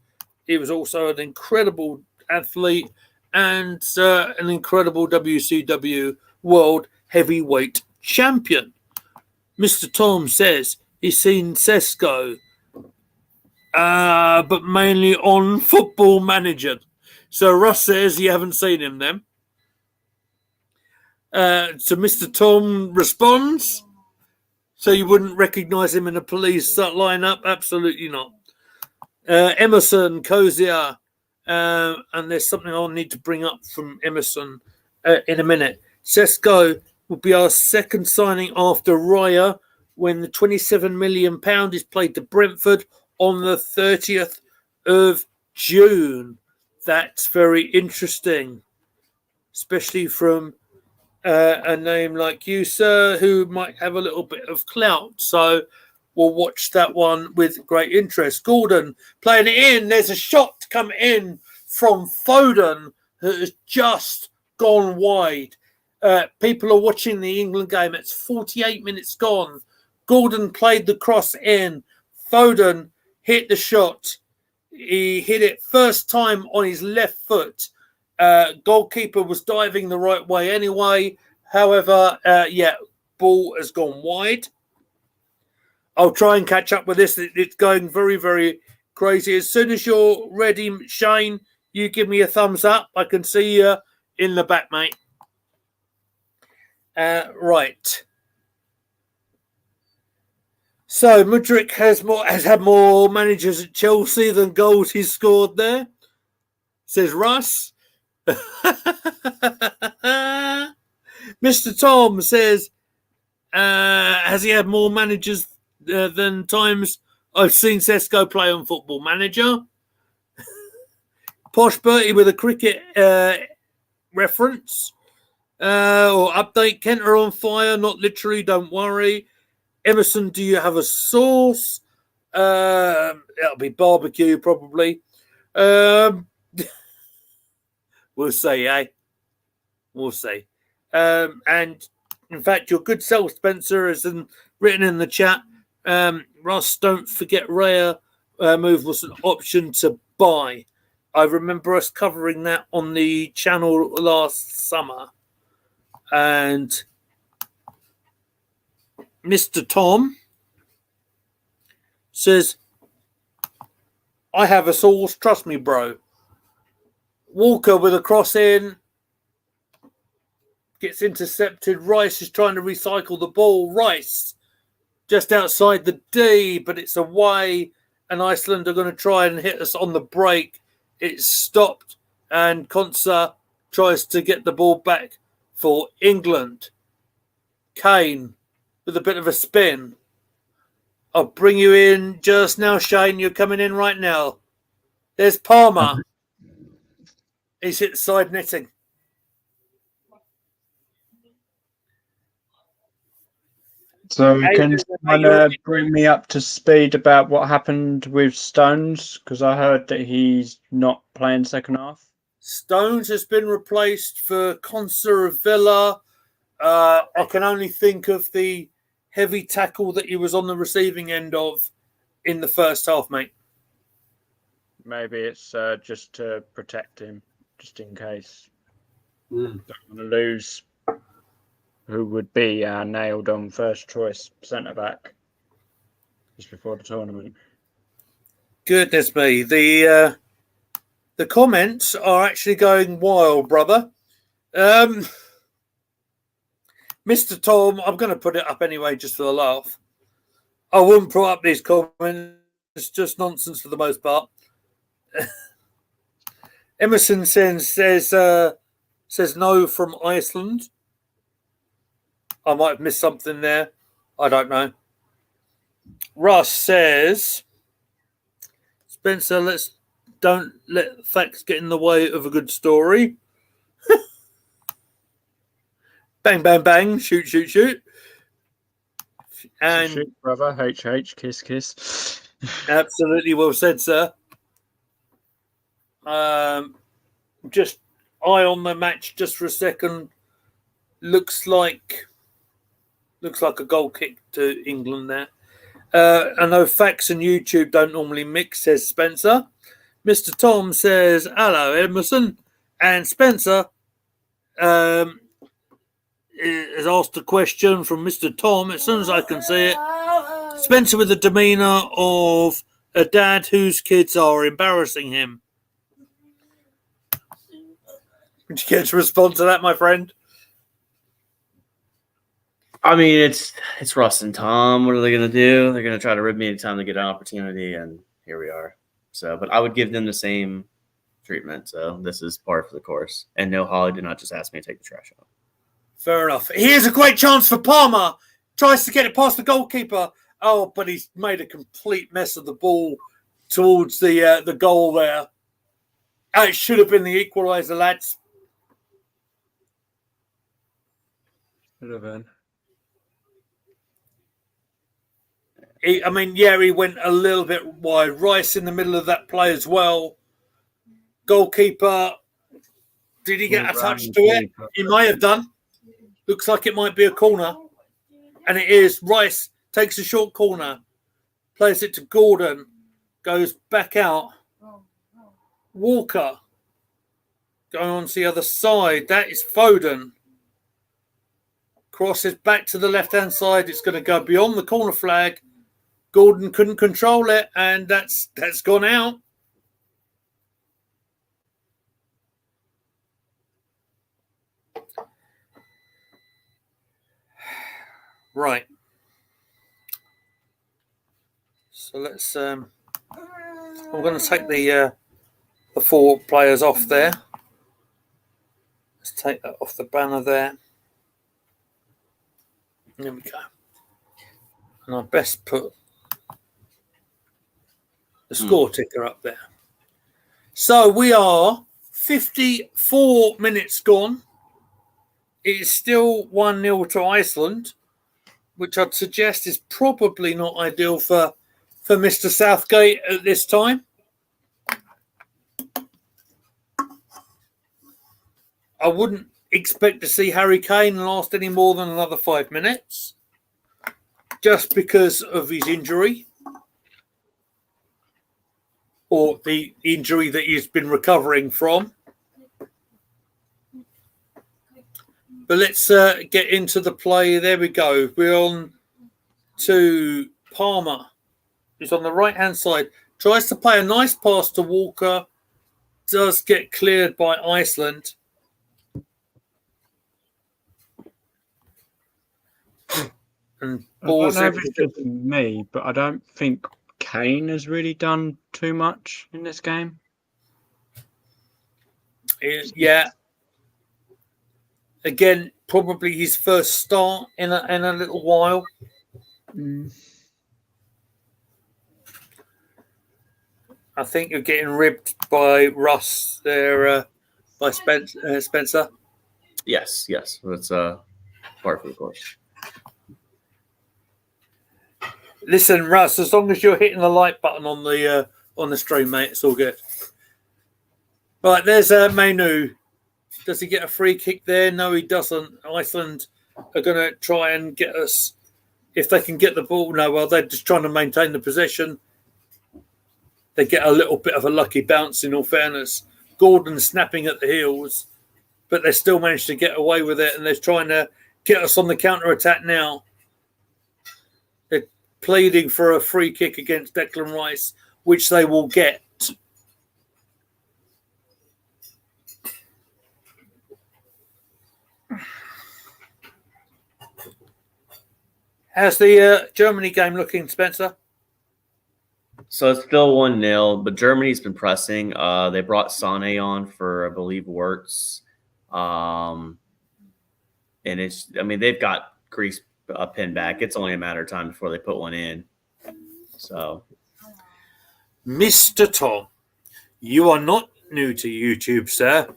He was also an incredible athlete and an incredible WCW World Heavyweight Champion. Mr. Tom says he's seen Sesko, but mainly on Football Manager. So Russ says you haven't seen him then. So Mr. Tom responds, so you wouldn't recognise him in a police lineup? Absolutely not. Emerson Cozier, and there's something I'll need to bring up from Emerson in a minute. Sesko will be our second signing after Raya when the £27 million is played to Brentford on the 30th of June. That's very interesting, especially from a name like you, sir, who might have a little bit of clout. So we'll watch that one with great interest. Gordon playing it in. There's a shot come in from Foden that has just gone wide. People are watching the England game. It's 48 minutes gone. Gordon played the cross in. Foden hit the shot. He hit it first time on his left foot. Goalkeeper was diving the right way anyway. However, ball has gone wide. I'll try and catch up with this. It's going very, very crazy. As soon as you're ready, Shane, you give me a thumbs up. I can see you in the back, mate. Right. So Mudryk has had more managers at Chelsea than goals he's scored there, says Russ. Mr. Tom says, has he had more managers than times I've seen Sesko play on Football Manager? Posh Bertie with a cricket reference or update. Kent are on fire, not literally, don't worry. Emerson, do you have a sauce? It'll be barbecue probably. We'll see, eh? We'll see. And in fact, your good self, Spencer, has written in the chat. Ross, don't forget Raya move was an option to buy. I remember us covering that on the channel last summer. And Mr. Tom says, I have a source, trust me, bro. Walker with a cross in, gets intercepted. Rice is trying to recycle the ball. Rice just outside the D, but it's away, and Iceland are going to try and hit us on the break. It's stopped, and Konsa tries to get the ball back for England. Kane with a bit of a spin. I'll bring you in just now, Shane. You're coming in right now. There's Palmer. He's hit side netting. So can someone bring me up to speed about what happened with Stones? Because I heard that he's not playing second half. Stones has been replaced for Konsa of Villa. I can only think of the heavy tackle that he was on the receiving end of in the first half, mate. Maybe it's just to protect him, just in case. Don't want to lose who would be our nailed-on first choice centre-back just before the tournament. Goodness me. The comments are actually going wild, brother. Mr. Tom, I'm going to put it up anyway just for the laugh. I wouldn't put up these comments. It's just nonsense for the most part. Emerson says no from Iceland. I might have missed something there. I don't know. Russ says, Spencer, don't let facts get in the way of a good story. Bang, bang, bang. Shoot, shoot, shoot. And shoot, brother. HH, kiss, kiss. Absolutely well said, sir. Just eye on the match just for a second. Looks like a goal kick to England there. I know facts and YouTube don't normally mix, says Spencer. Mr. Tom says, hello, Emerson. And Spencer has asked a question from Mr. Tom. As soon as I can see it, Spencer with the demeanour of a dad whose kids are embarrassing him. Would you care to respond to that, my friend? I mean, it's Russ and Tom. What are they going to do? They're going to try to rib me anytime they get an opportunity, and here we are. So, but I would give them the same treatment. So this is par for the course. And no, Holly did not just ask me to take the trash out. Fair enough. Here's a great chance for Palmer. Tries to get it past the goalkeeper. Oh, but he's made a complete mess of the ball towards the goal there. It should have been the equaliser, lads. Should have been. He went a little bit wide. Rice in the middle of that play as well. Goalkeeper, did he get a touch to it? He may have done. Looks like it might be a corner. And it is. Rice takes a short corner. Plays it to Gordon. Goes back out. Walker. Going on to the other side. That is Foden. Crosses back to the left-hand side. It's going to go beyond the corner flag. Gordon couldn't control it, and that's gone out. Right. So let's. I'm going to take the 4 players off there. Let's take that off the banner there. There we go. And I best put the score ticker up there. So we are 54 minutes gone. It is still 1-0 to Iceland, which I'd suggest is probably not ideal for Mr. Southgate at this time. I wouldn't expect to see Harry Kane last any more than another 5 minutes, just because of his injury. or the injury that he's been recovering from. But let's get into the play. There we go. We're on to Palmer, who's on the right-hand side. Tries to play a nice pass to Walker. Does get cleared by Iceland. And I don't know if it's just me, but I don't think Kane has really done too much in this game. Yeah. Again, probably his first start in a little while. I think you're getting ribbed by Russ there, by Spencer. Yes. That's part of the course. Listen, Russ, as long as you're hitting the like button on the stream, mate, it's all good. Right, there's Mainu. Does he get a free kick there? No, he doesn't. Iceland are going to try and get us, if they can get the ball. No, well, they're just trying to maintain the possession. They get a little bit of a lucky bounce, in all fairness. Gordon snapping at the heels, but they still managed to get away with it, and they're trying to get us on the counter-attack now. They're pleading for a free kick against Declan Rice, which they will get. How's the Germany game looking, Spencer? So it's still 1-0, but Germany's been pressing. They brought Sané on for, I believe, Wirtz. And they've got Greece pinned back. It's only a matter of time before they put one in. So, Mr. Tom, you are not new to YouTube, sir.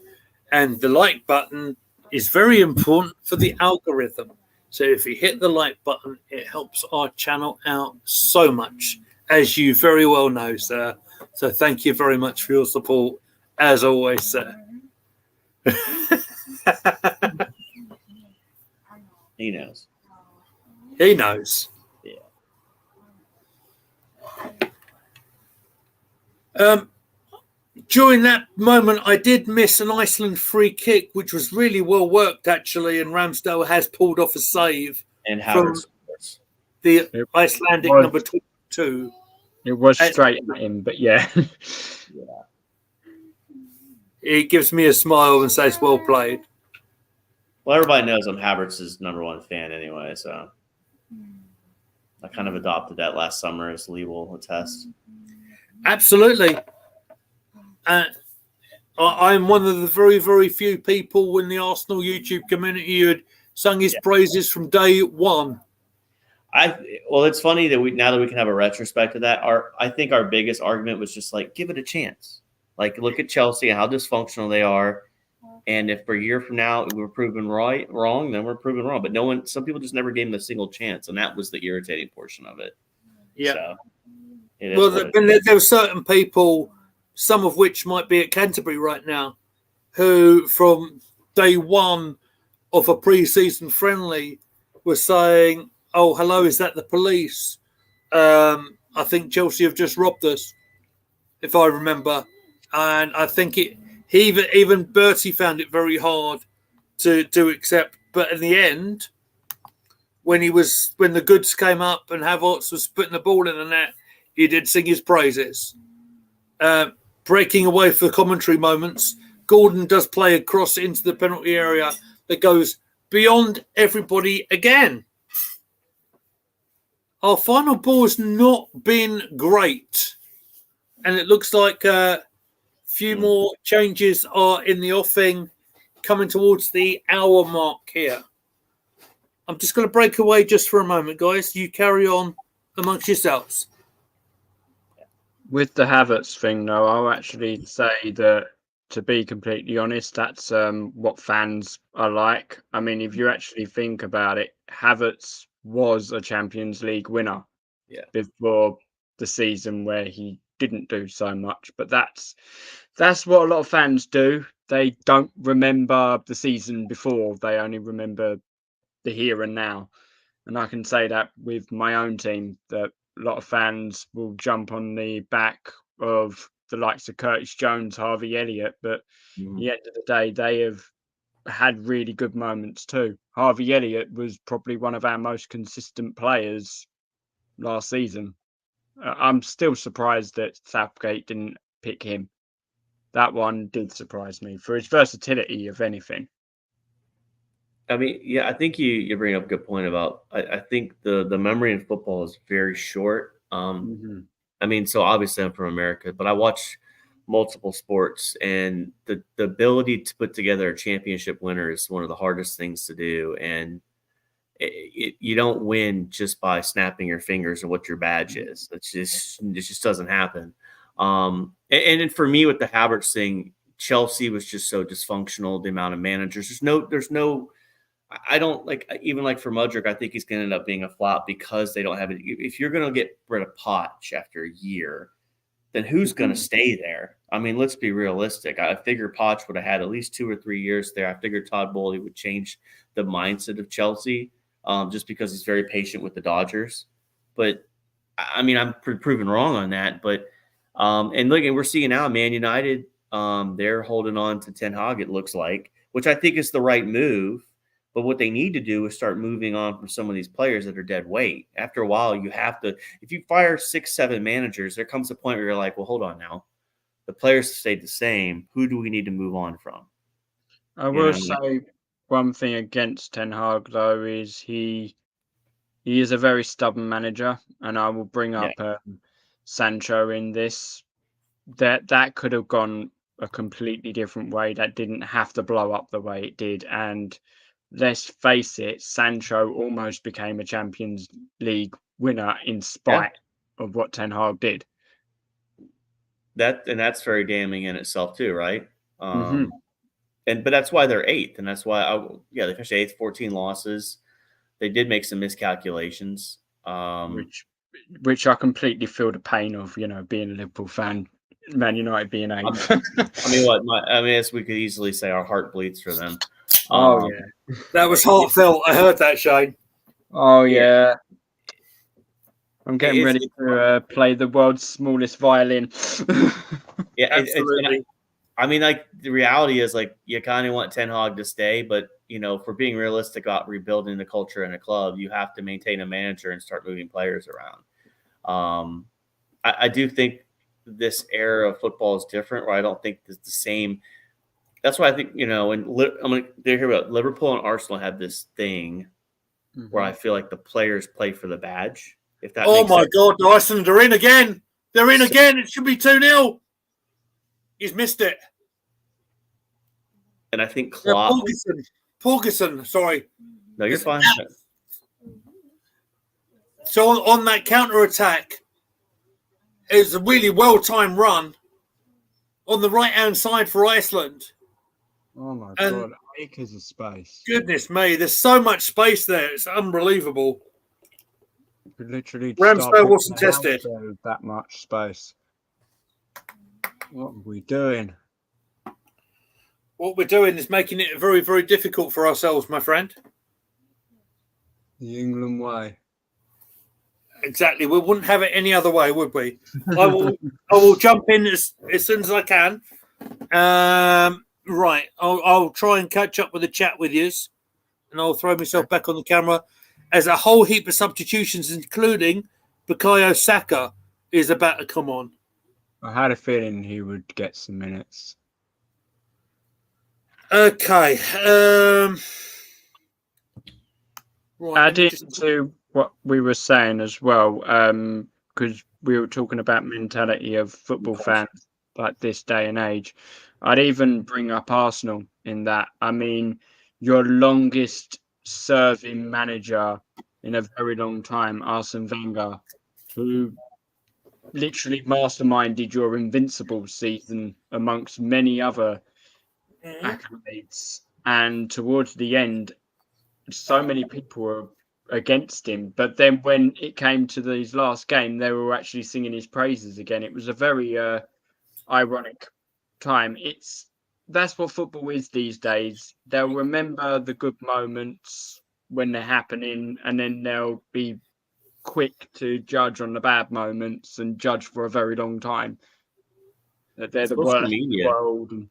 And the like button is very important for the algorithm. So if you hit the like button, it helps our channel out so much, as you very well know, sir. So thank you very much for your support, as always, sir. he knows. He knows. Yeah. During that moment, I did miss an Iceland free kick, which was really well worked, actually, and Ramsdale has pulled off a save And from the Icelandic number 22. It was straight at him, but yeah. He gives me a smile and says, well played. Well, everybody knows I'm Havertz's number one fan anyway, so I kind of adopted that last summer, as Lee will attest. Absolutely. I'm one of the very, very few people in the Arsenal YouTube community who had sung his praises from day one. Well, it's funny that now that we can have a retrospect of that, I think our biggest argument was just like, give it a chance. Like, look at Chelsea and how dysfunctional they are. And if for a year from now we're proven wrong, then we're proven wrong. But some people just never gave them a single chance. And that was the irritating portion of it. Yeah. So, there were certain people, some of which might be at Canterbury right now, who from day one of a pre-season friendly were saying, oh, hello, is that the police? I think Chelsea have just robbed us, if I remember. And I think even Bertie found it very hard to accept. But in the end, when the goods came up and Havertz was putting the ball in the net, he did sing his praises. Breaking away for commentary moments, Gordon does play a cross into the penalty area that goes beyond everybody again. Our final ball has not been great. And it looks like a few more changes are in the offing, coming towards the hour mark here. I'm just going to break away just for a moment, guys. You carry on amongst yourselves. With the Havertz thing, though, I'll actually say that, to be completely honest, that's what fans are like. I mean, if you actually think about it, Havertz was a Champions League winner before the season where he didn't do so much. But that's what a lot of fans do. They don't remember the season before. They only remember the here and now. And I can say that with my own team, that a lot of fans will jump on the back of the likes of Curtis Jones, Harvey Elliott, but at Mhm. the end of the day, they have had really good moments too. Harvey Elliott was probably one of our most consistent players last season. I'm still surprised that Southgate didn't pick him. That one did surprise me for his versatility, if anything. I mean, yeah, I think you bring up a good point about. I think the memory in football is very short. Mm-hmm. I mean, so obviously I'm from America, but I watch multiple sports, and the ability to put together a championship winner is one of the hardest things to do. And you don't win just by snapping your fingers and what your badge is. It just doesn't happen. And for me with the Havertz thing, Chelsea was just so dysfunctional. The amount of managers, there's no. I don't like even like for Mudryk. I think he's going to end up being a flop because they don't have it. If you're going to get rid of Poch after a year, then who's going to stay there? I mean, let's be realistic. I figured Poch would have had at least 2 or 3 years there. I figured Todd Bowley would change the mindset of Chelsea just because he's very patient with the Dodgers. But I mean, I'm proven wrong on that. But and look, and we're seeing now Man United, they're holding on to Ten Hag, it looks like, which I think is the right move. But what they need to do is start moving on from some of these players that are dead weight. After a while, you have to, if you fire 6, 7 managers, there comes a point where you're like, well, hold on now. The players stayed the same. Who do we need to move on from? I will say one thing against Ten Hag, though, is he is a very stubborn manager, and I will bring up Sancho in this. That could have gone a completely different way. That didn't have to blow up the way it did. And let's face it, Sancho almost became a Champions League winner in spite of what Ten Hag did. That's very damning in itself too, right? Mm-hmm. But that's why they're 8th, and that's why they finished 8th, 14 losses. They did make some miscalculations, which I completely feel the pain of. Being a Liverpool fan, Man United being 8th. I mean, as we could easily say, our heart bleeds for them. Oh yeah, that was heartfelt. I heard that, Shane. Oh yeah. I'm getting ready to play the world's smallest violin. Yeah, absolutely. I mean, like the reality is, like you kind of want Ten Hag to stay, but for being realistic about rebuilding the culture in a club, you have to maintain a manager and start moving players around. I do think this era of football is different, where I don't think it's the same. That's why I think they hear about Liverpool and Arsenal have this thing where I feel like the players play for the badge. If that makes sense. God, Iceland are in again. They're in again. It should be 2-0. He's missed it. And I think Klopp. Pawkinson, sorry. No, you're fine. So on that counter-attack, it's a really well-timed run on the right-hand side for Iceland. Oh, my God. Acres of space. Goodness me. There's so much space there. It's unbelievable. Literally, Ramsdale wasn't tested. That much space. What are we doing? What we're doing is making it very, very difficult for ourselves, my friend. The England way. Exactly. We wouldn't have it any other way, would we? I will jump in as soon as I can. Right. I'll try and catch up with the chat with you, and I'll throw myself back on the camera. As a whole heap of substitutions, including Bukayo Saka, is about to come on. I had a feeling he would get some minutes. Okay. Right. Adding to what we were saying as well, because we were talking about mentality of football fans like this day and age, I'd even bring up Arsenal in that. I mean, your longest serving manager in a very long time, Arsene Wenger, who literally masterminded your invincible season amongst many other accolades. And towards the end, so many people were against him. But then when it came to these last game, they were actually singing his praises again. It was a very ironic time. That's what football is these days. They'll remember the good moments when they're happening, and then they'll be quick to judge on the bad moments and judge for a very long time. that they're the Social worst media. in the world. And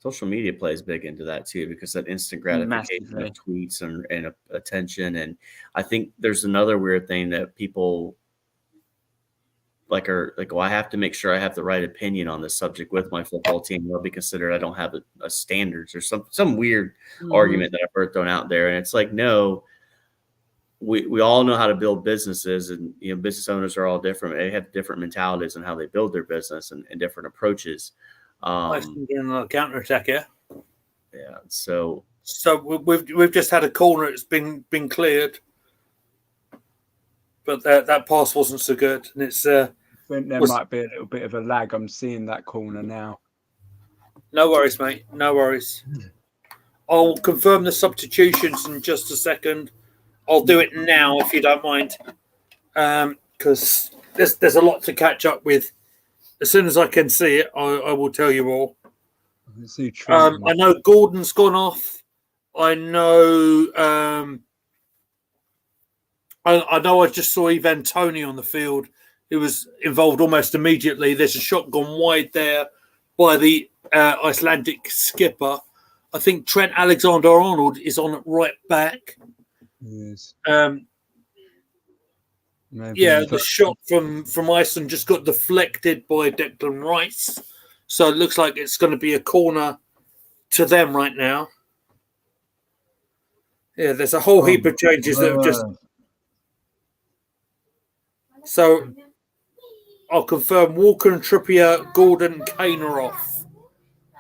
Social media plays big into that too, because that instant gratification Massively. of tweets and attention. And I think there's another weird thing that people are like, well, I have to make sure I have the right opinion on this subject with my football team. They'll be considered I don't have a standards or some weird argument that I've heard thrown out there. And it's like, no, we all know how to build businesses, and business owners are all different. They have different mentalities on how they build their business and different approaches. Iceland getting a counterattack here. Yeah. So we've just had a corner. It's been cleared, but that pass wasn't so good, and it's. I think there might be a little bit of a lag. I'm seeing that corner now. No worries, mate. No worries. I'll confirm the substitutions in just a second. I'll do it now if you don't mind, because there's a lot to catch up with. As soon as I can see it, I will tell you all. I know Gordon's gone off. I know. I know. I just saw Ivan Toney on the field. He was involved almost immediately. There's a shot gone wide there by the Icelandic skipper. I think Trent Alexander-Arnold is on at right back. Yes. The shot from Iceland just got deflected by Declan Rice. So it looks like it's going to be a corner to them right now. Yeah, there's a whole heap of changes that have just... So I'll confirm Walker and Trippier, Gordon and Kane are off.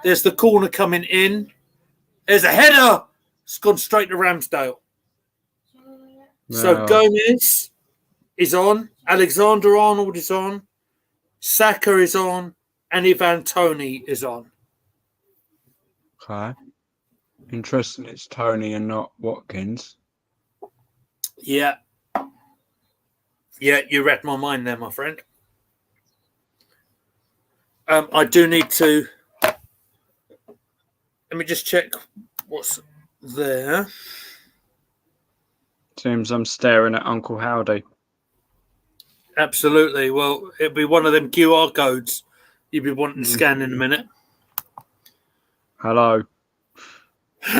There's the corner coming in. There's a header. It's gone straight to Ramsdale. No. So Gomez is on. Alexander-Arnold is on. Saka is on. And Ivan Toney is on. Okay. Interesting. It's Toney and not Watkins. Yeah. Yeah, you read my mind there, my friend. I do need to... Let me just check what's there. Seems I'm staring at Uncle Howdy. Absolutely. Well, it'll be one of them QR codes you'll be wanting to scan in a minute. Hello.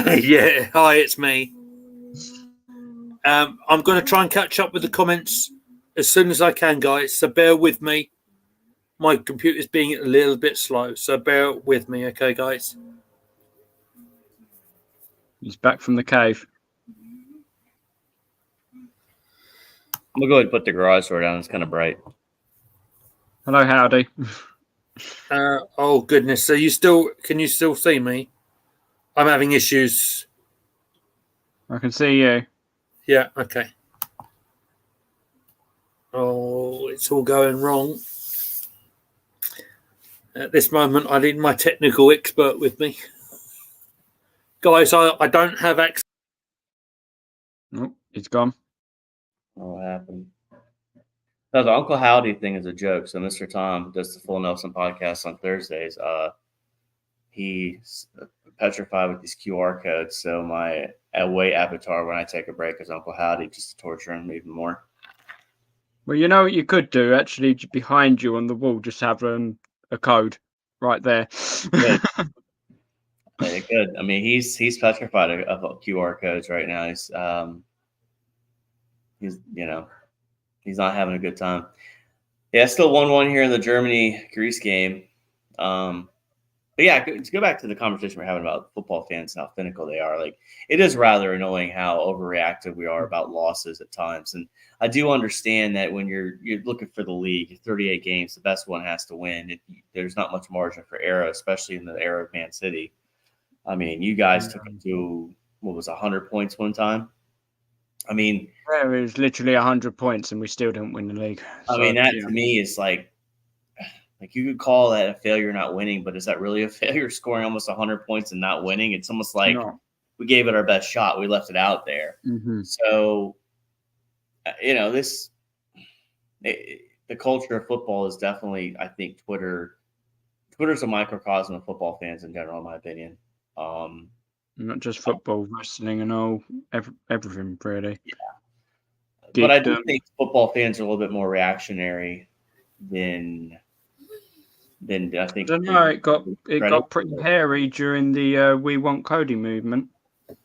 Yeah, hi, it's me. I'm going to try and catch up with the comments as soon as I can, guys. So bear with me. My computer's being a little bit slow, so bear with me, okay, guys? He's back from the cave. I'm going to go ahead and put the garage door down. It's kind of bright. Hello, Howdy. Oh, goodness. So can you still see me? I'm having issues. I can see you. Yeah, okay. Oh, it's all going wrong. At this moment, I need my technical expert with me. Guys, I don't have access. Nope, he's gone. What happened? No, the Uncle Howdy thing is a joke. So Mr. Tom does the Full Nelson podcast on Thursdays. He's petrified with these QR codes. So my away avatar when I take a break is Uncle Howdy, just to torture him even more. Well, you know what you could do? Actually, behind you on the wall, just have a code right there. Good. Yeah, good. I mean, he's petrified of QR codes right now. He's not having a good time. Yeah, still 1-1 here in the Germany-Greece game. But yeah, to go back to the conversation we're having about football fans and how finical they are, like it is rather annoying how overreactive we are about losses at times. And I do understand that when you're looking for the league, 38 games, the best one has to win. There's not much margin for error, especially in the era of Man City. I mean, you guys took it to, 100 points one time? I mean, it was literally 100 points and we still didn't win the league. I mean, that to me is like you could call that a failure not winning, but is that really a failure scoring almost 100 points and not winning? It's almost like we gave it our best shot. We left it out there. Mm-hmm. So, the culture of football is definitely, I think Twitter's a microcosm of football fans in general, in my opinion. Not just football, wrestling and all, everything really. Yeah. But I do think football fans are a little bit more reactionary than then I I think don't know. It got credit. pretty hairy during the "We Want Cody" movement,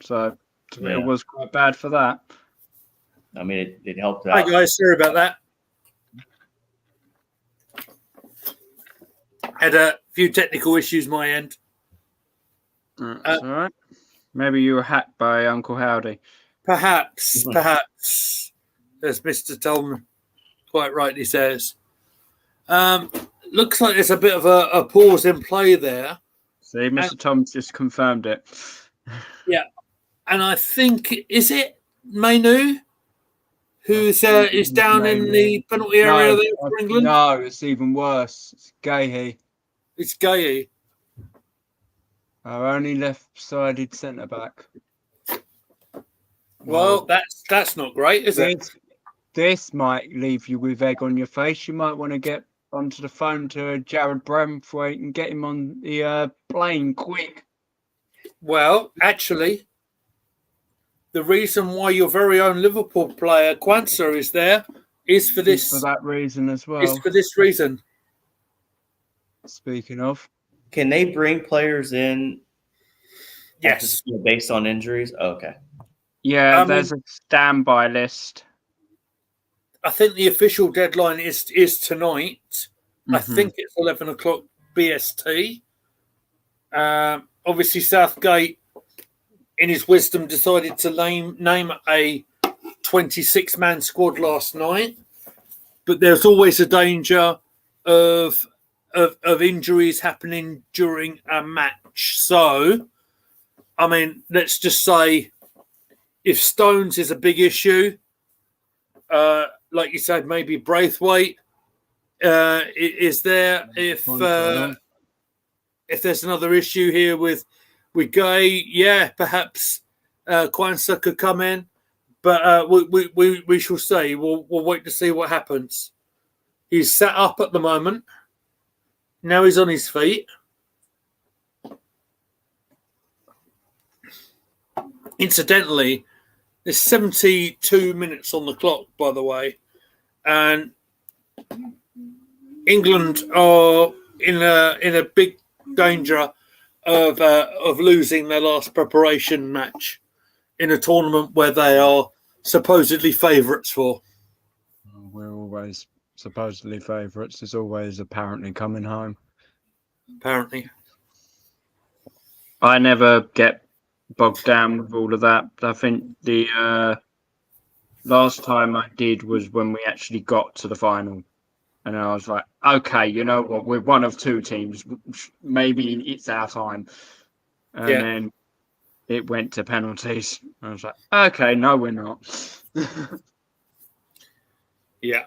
so Yeah. it was quite bad for that. I mean, it helped Hi out. guys, sorry about that. Had a few technical issues my end. That's all right. Maybe you were hacked by Uncle Howdy. Perhaps, as Mr. Tom quite rightly says. Looks like there's a bit of a pause in play there. See, Mr. Tom just confirmed it. Yeah, and I think, is it Mainu who's is down in the penalty area there for England? No, it's even worse. It's Gahey, It's Gay. our only left-sided centre back. Well, that's not great, is it? This might leave you with egg on your face. You might want to get onto the phone to Jared Bramthwaite and get him on the plane quick. Well, actually, the reason why your very own Liverpool player Kwanzaa is there is for this. For that reason as well. Is for this reason. Speaking of, Can they bring players in? Yes. Based on injuries. Oh, okay. yeah, there's a standby list. I think the official deadline is tonight. I think it's 11 o'clock BST. Obviously, Southgate, in his wisdom, decided to name a 26-man squad last night. But there's always a danger of injuries happening during a match. So, I mean, let's just say if Stones is a big issue, like you said, maybe Braithwaite is there. If there's another issue here with Gay, yeah, perhaps Kwanzaa could come in. But we shall see. We'll wait to see what happens. He's sat up at the moment. Now he's on his feet. Incidentally, there's 72 minutes on the clock, by the way, and England are in a big danger of losing their last preparation match in a tournament where they are supposedly favourites for. We're always supposedly favourites. There's always apparently coming home. Apparently, I never get bogged down with all of that. I think the last time I did was when we actually got to the final. And I was like, okay, you know what? We're one of two teams. Maybe it's our time. And then it went to penalties. I was like, okay, no, we're not. yeah.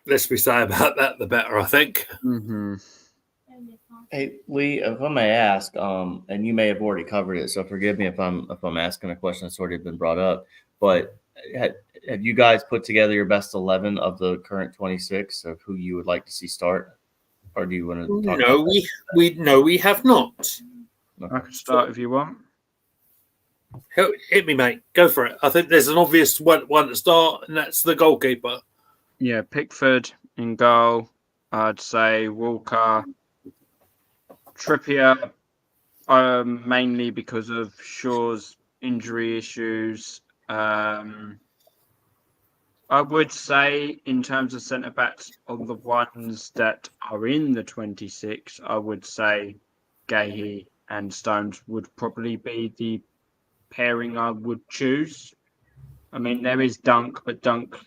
Less we say about that, the better, I think. Mm-hmm. Hey Lee, if I may ask, and you may have already covered it, so forgive me if I'm asking a question that's already been brought up. But have you guys put together your best 11 of the current 26 of who you would like to see start, or do you want to talk? No, we have not. Okay. I can start if you want. Hit me, mate. Go for it. I think there's an obvious one to start, and that's the goalkeeper. Yeah, Pickford in goal. I'd say Walker. Trippier, mainly because of Shaw's injury issues. I would say, in terms of centre backs, of the ones that are in the 26, I would say Gahey and Stones would probably be the pairing I would choose. I mean, there is Dunk, but Dunk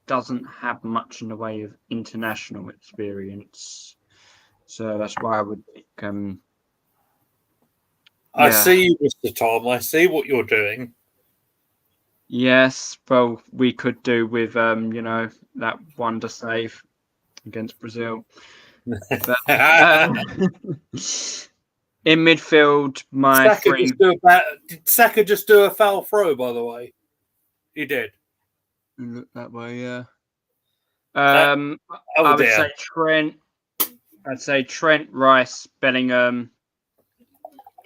doesn't have much in the way of international experience. So that's why I would pick. I see you, Mr. Tom. I see what you're doing. Yes, well, we could do with that wonder save against Brazil. But, in midfield, my three. Did Saka just do a foul throw? By the way, he did. Look that way, yeah. I would say Trent. I'd say Trent, Rice, Bellingham,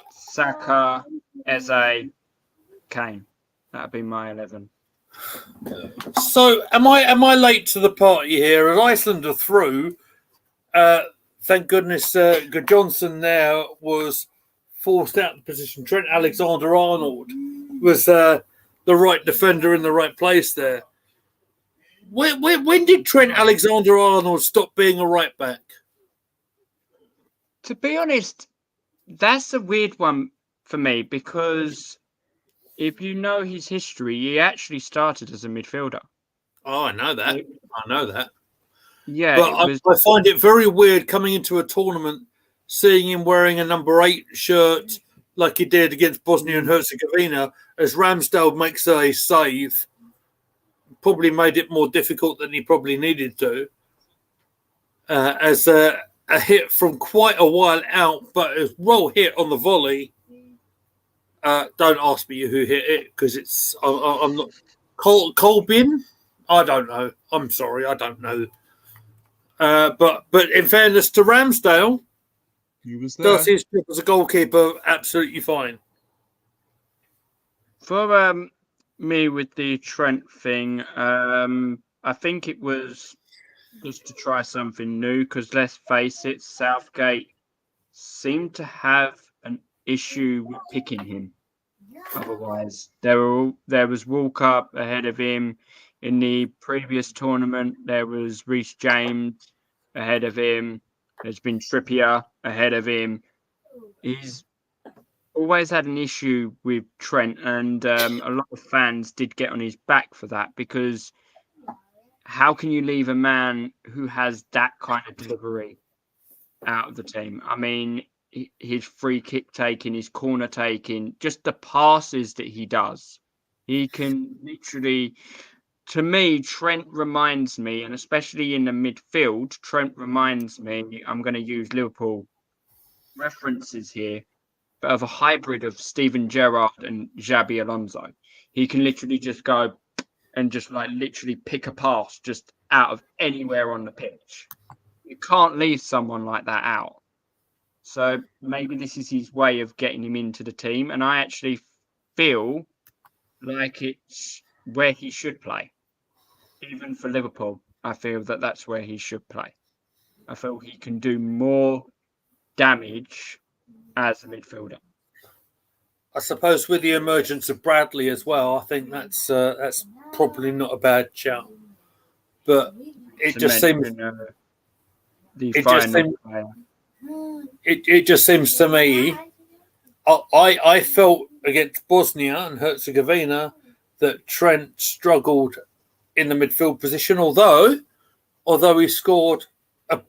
Saka, Eze, Kane. That'd be my 11. So, am I late to the party here? As Iceland are through, Thank goodness Good Johnson there was forced out of the position. Trent Alexander-Arnold was the right defender in the right place there. When did Trent Alexander-Arnold stop being a right back? To be honest, that's a weird one for me because if you know his history, he actually started as a midfielder. Oh, I know that. Yeah, But I find it very weird coming into a tournament, seeing him wearing a number 8 shirt like he did against Bosnia and Herzegovina as Ramsdale makes a save. Probably made it more difficult than he probably needed to. As a hit from quite a while out, but a well hit on the volley. Don't ask me who hit it because I'm not Colbin. I don't know. I'm sorry, I don't know. But in fairness to Ramsdale, he was there. Does his job as a goalkeeper absolutely fine. For me with the Trent thing, I think it was just to try something new because let's face it, Southgate seemed to have an issue with picking him. Otherwise, there was Walker ahead of him in the previous tournament. There was Reece James ahead of him. There's been Trippier ahead of him. He's always had an issue with Trent, and a lot of fans did get on his back for that because how can you leave a man who has that kind of delivery out of the team? I mean, his free kick taking, his corner taking, just the passes that he does. He can literally, to me, Trent reminds me, and especially in the midfield, Trent reminds me, I'm going to use Liverpool references here, but of a hybrid of Steven Gerrard and Xabi Alonso. He can literally just go and just like literally pick a pass just out of anywhere on the pitch. You can't leave someone like that out. So maybe this is his way of getting him into the team. And I actually feel like it's where he should play. Even for Liverpool, I feel that that's where he should play. I feel he can do more damage as a midfielder. I suppose with the emergence of Bradley as well, I think that's probably not a bad shout. But it just seems it just seems to me. I felt against Bosnia and Herzegovina that Trent struggled in the midfield position, although he scored a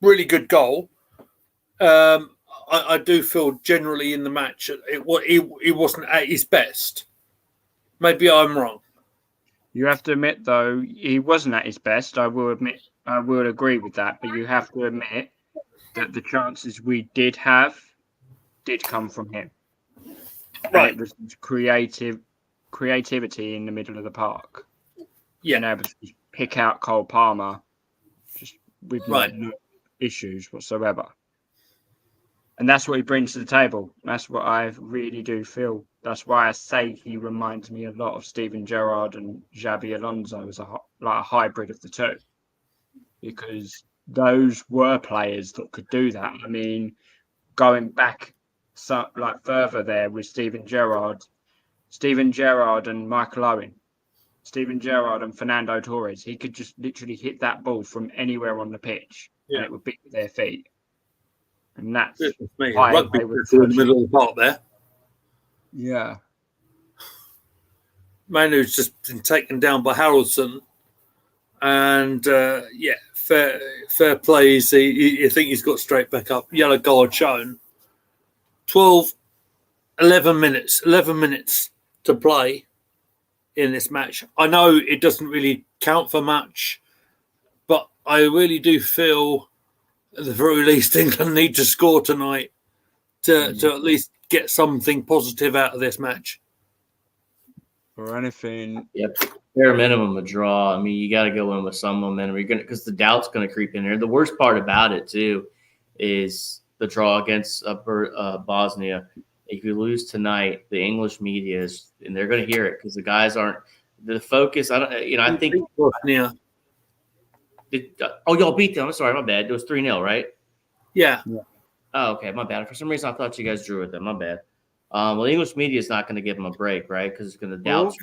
really good goal. I do feel generally in the match he wasn't at his best. Maybe I'm wrong. You have to admit, though, he wasn't at his best. I will agree with that. But you have to admit that the chances we did have did come from him. Right. And it was creativity in the middle of the park. Yeah. And able to pick out Cole Palmer just with no issues whatsoever. And that's what he brings to the table. That's what I really do feel. That's why I say he reminds me a lot of Steven Gerrard and Xabi Alonso as a hybrid of the two. Because those were players that could do that. I mean, going back further there with Steven Gerrard and Michael Owen, Steven Gerrard and Fernando Torres, he could just literally hit that ball from anywhere on the pitch and it would beat their feet. And that's why rugby in the middle of the park there. Yeah. Manu's just been taken down by Haraldson. And, fair play. I think he's got straight back up. Yellow card shown. 11 minutes to play in this match. I know it doesn't really count for much, but I really do feel at the very least England need to score tonight to at least get something positive out of this match. Or anything. Yep. Bare minimum a draw. I mean, you got to go in with some momentum. You're gonna, because the doubt's going to creep in there. The worst part about it too is the draw against Bosnia. If you lose tonight, the English media is, and they're going to hear it because the guys aren't the focus. I think Bosnia. Y'all beat them. I'm sorry, my bad. It was 3-0, right? Yeah. Oh, okay. My bad. For some reason, I thought you guys drew with them. My bad. Well, the English media is not going to give them a break, right? Because the doubts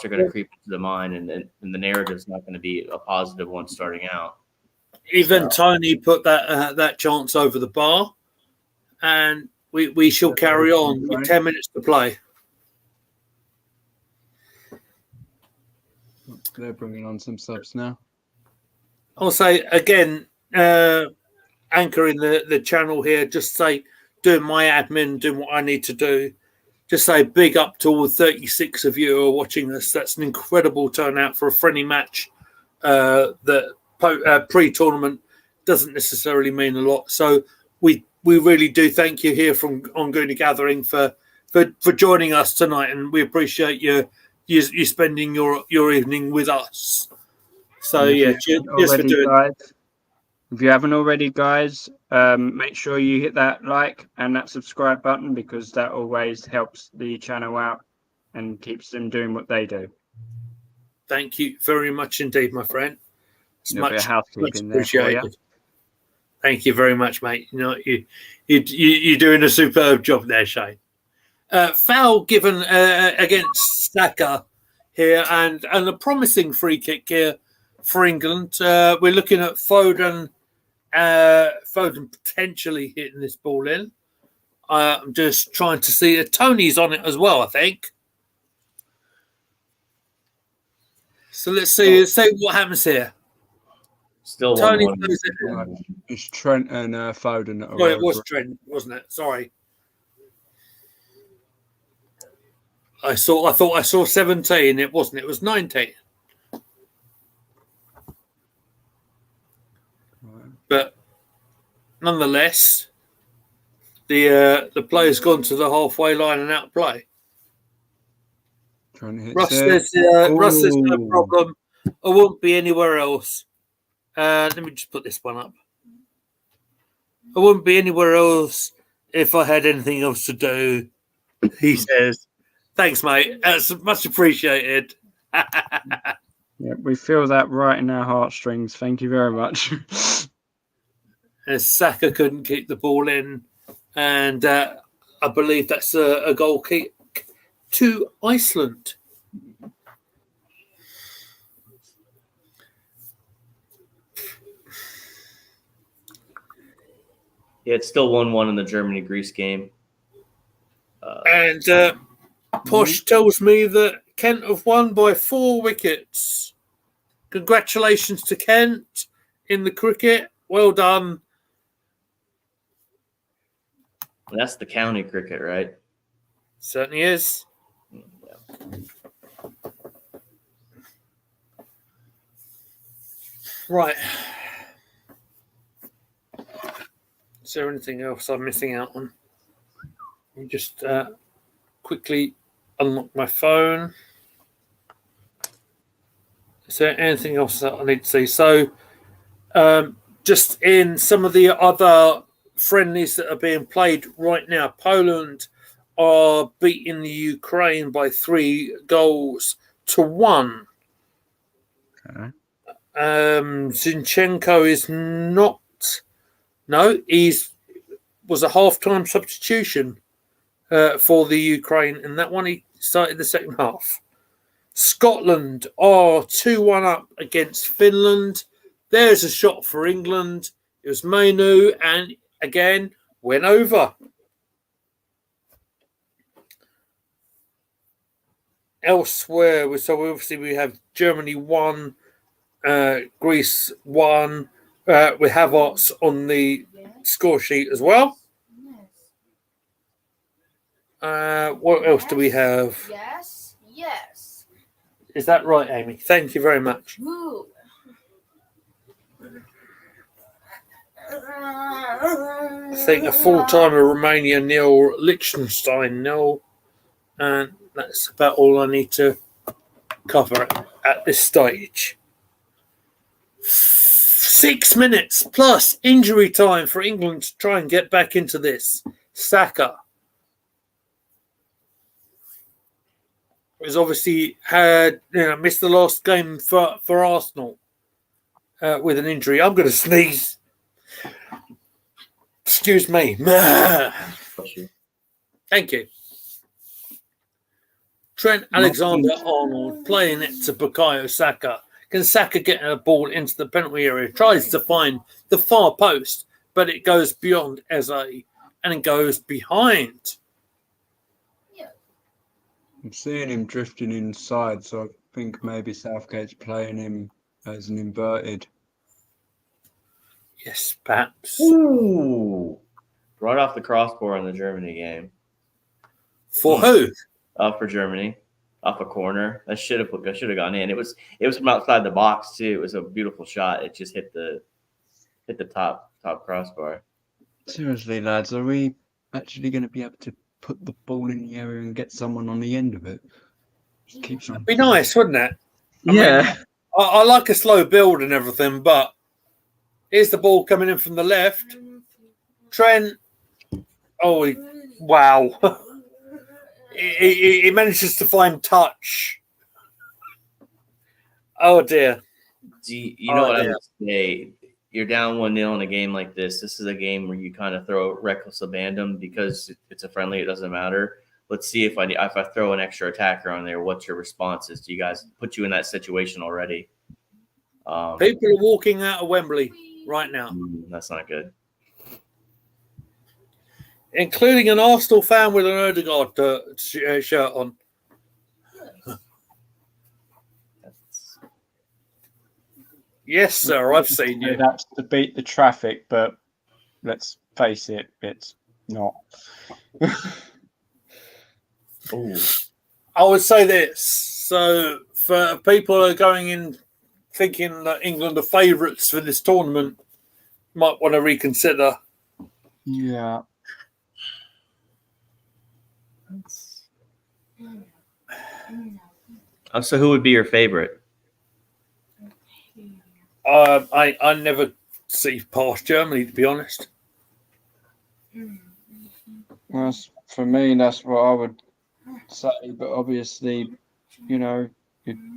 are going to creep into the mind, and the narrative is not going to be a positive one starting out. Even Tony put that chance over the bar, and we shall carry on with 10 minutes to play. They're bringing on some subs now. I'll say again, anchoring the channel here, just say, doing my admin, doing what I need to do. Just say big up to all 36 of you who are watching us. That's an incredible turnout for a friendly match. That pre-tournament doesn't necessarily mean a lot. So we really do thank you here from On Goonie Gathering for joining us tonight, and we appreciate you spending your evening with us. So yeah, cheers for doing that. If you haven't already, guys, make sure you hit that like and that subscribe button, because that always helps the channel out and keeps them doing what they do. Thank you very much indeed, my friend. It's much appreciated. Thank you very much, mate. You know, you're doing a superb job there, Shane. Foul given against Saka here, and a promising free kick here for England. We're looking at Foden potentially hitting this ball in. I'm just trying to see Tony's on it as well, I think. So let's see what happens here. Still Tony. It's Trent and Foden. Oh, it was Trent, wasn't it? Sorry. I thought I saw 17. It wasn't. It was 19. But nonetheless, the player's gone to the halfway line and out of play. Russ says no problem. I won't be anywhere else. Let me just put this one up. I wouldn't be anywhere else if I had anything else to do, he says. Thanks, mate. That's much appreciated. Yeah, we feel that right in our heartstrings. Thank you very much. As Saka couldn't keep the ball in, and I believe that's a goal kick to Iceland. Yeah, it's still 1-1 in the Germany-Greece game. And Posh tells me that Kent have won by 4 wickets. Congratulations to Kent in the cricket. Well done. That's the county cricket, right? Certainly is. Yeah. Right. Is there anything else I'm missing out on? Let me just quickly unlock my phone. Is there anything else that I need to see? So, just in some of the other friendlies that are being played right now, Poland are beating the Ukraine by 3-1. Okay. Zinchenko is not. No, was a half-time substitution for the Ukraine, and that one he started the second half. Scotland are 2-1 up against Finland. There's a shot for England. It was Mainu, and again went over. Elsewhere, so obviously we have Germany 1, Greece 1. We have Arts on the score sheet as well. What else do we have? Yes. Is that right, Amy? Thank you very much. Woo. I think a full-timer Romania 0, Liechtenstein 0, and that's about all I need to cover at this stage. 6 minutes plus injury time for England to try and get back into this. Saka has obviously missed the last game for Arsenal with an injury. I'm going to sneeze. Excuse me. Bless you. Thank you. Trent Alexander-Arnold playing it to Bukayo Saka. Can Saka get a ball into the penalty area? Tries to find the far post, but it goes beyond Eze and it goes behind. I'm seeing him drifting inside, so I think maybe Southgate's playing him as an inverted. Yes, perhaps. Ooh. Right off the crossbar in the Germany game. For who? For Germany. Off a corner. That should have gone in. It was from outside the box too. It was a beautiful shot. It just hit the top crossbar. Seriously, lads, are we actually going to be able to put the ball in the area and get someone on the end of it? Just keeps on. Be nice, wouldn't it? I mean, Yeah. I like a slow build and everything, but here's the ball coming in from the left. Trent. Oh, wow. He manages to find touch. Oh, dear. You know what I would say? You're down 1-0 in a game like this. This is a game where you kind of throw reckless abandon because it's a friendly. It doesn't matter. Let's see if I throw an extra attacker on there, what your response is. Do you guys put you in that situation already? People are walking out of Wembley right now, That's not good. including an Arsenal fan with an Odegaard shirt on. Yes, sir, I've seen you. That's to beat the traffic, but let's face it, it's not. Ooh. I would say this. So, for people who are going in thinking that England are favourites for this tournament, might want to reconsider. Yeah. So who would be your favorite? I never see past Germany, to be honest. Well, for me, that's what I would say. But obviously,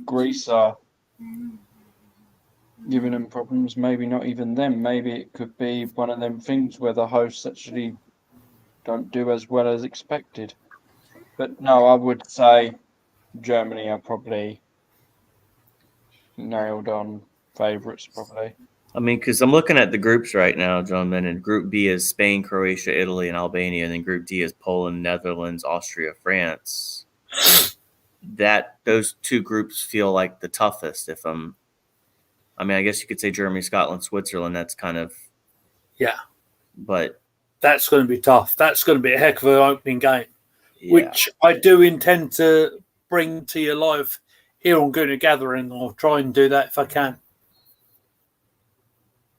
Greece are giving them problems. Maybe not even them. Maybe it could be one of them things where the hosts actually don't do as well as expected. But no, I would say Germany are probably nailed on favourites, probably. I mean, because I'm looking at the groups right now, gentlemen, and Group B is Spain, Croatia, Italy, and Albania, and then Group D is Poland, Netherlands, Austria, France. Those two groups feel like the toughest. I guess you could say Germany, Scotland, Switzerland. That's kind of but that's going to be tough. That's going to be a heck of an opening game, which I do intend to bring to you live here on Gooner Gathering. I'll try and do that if I can.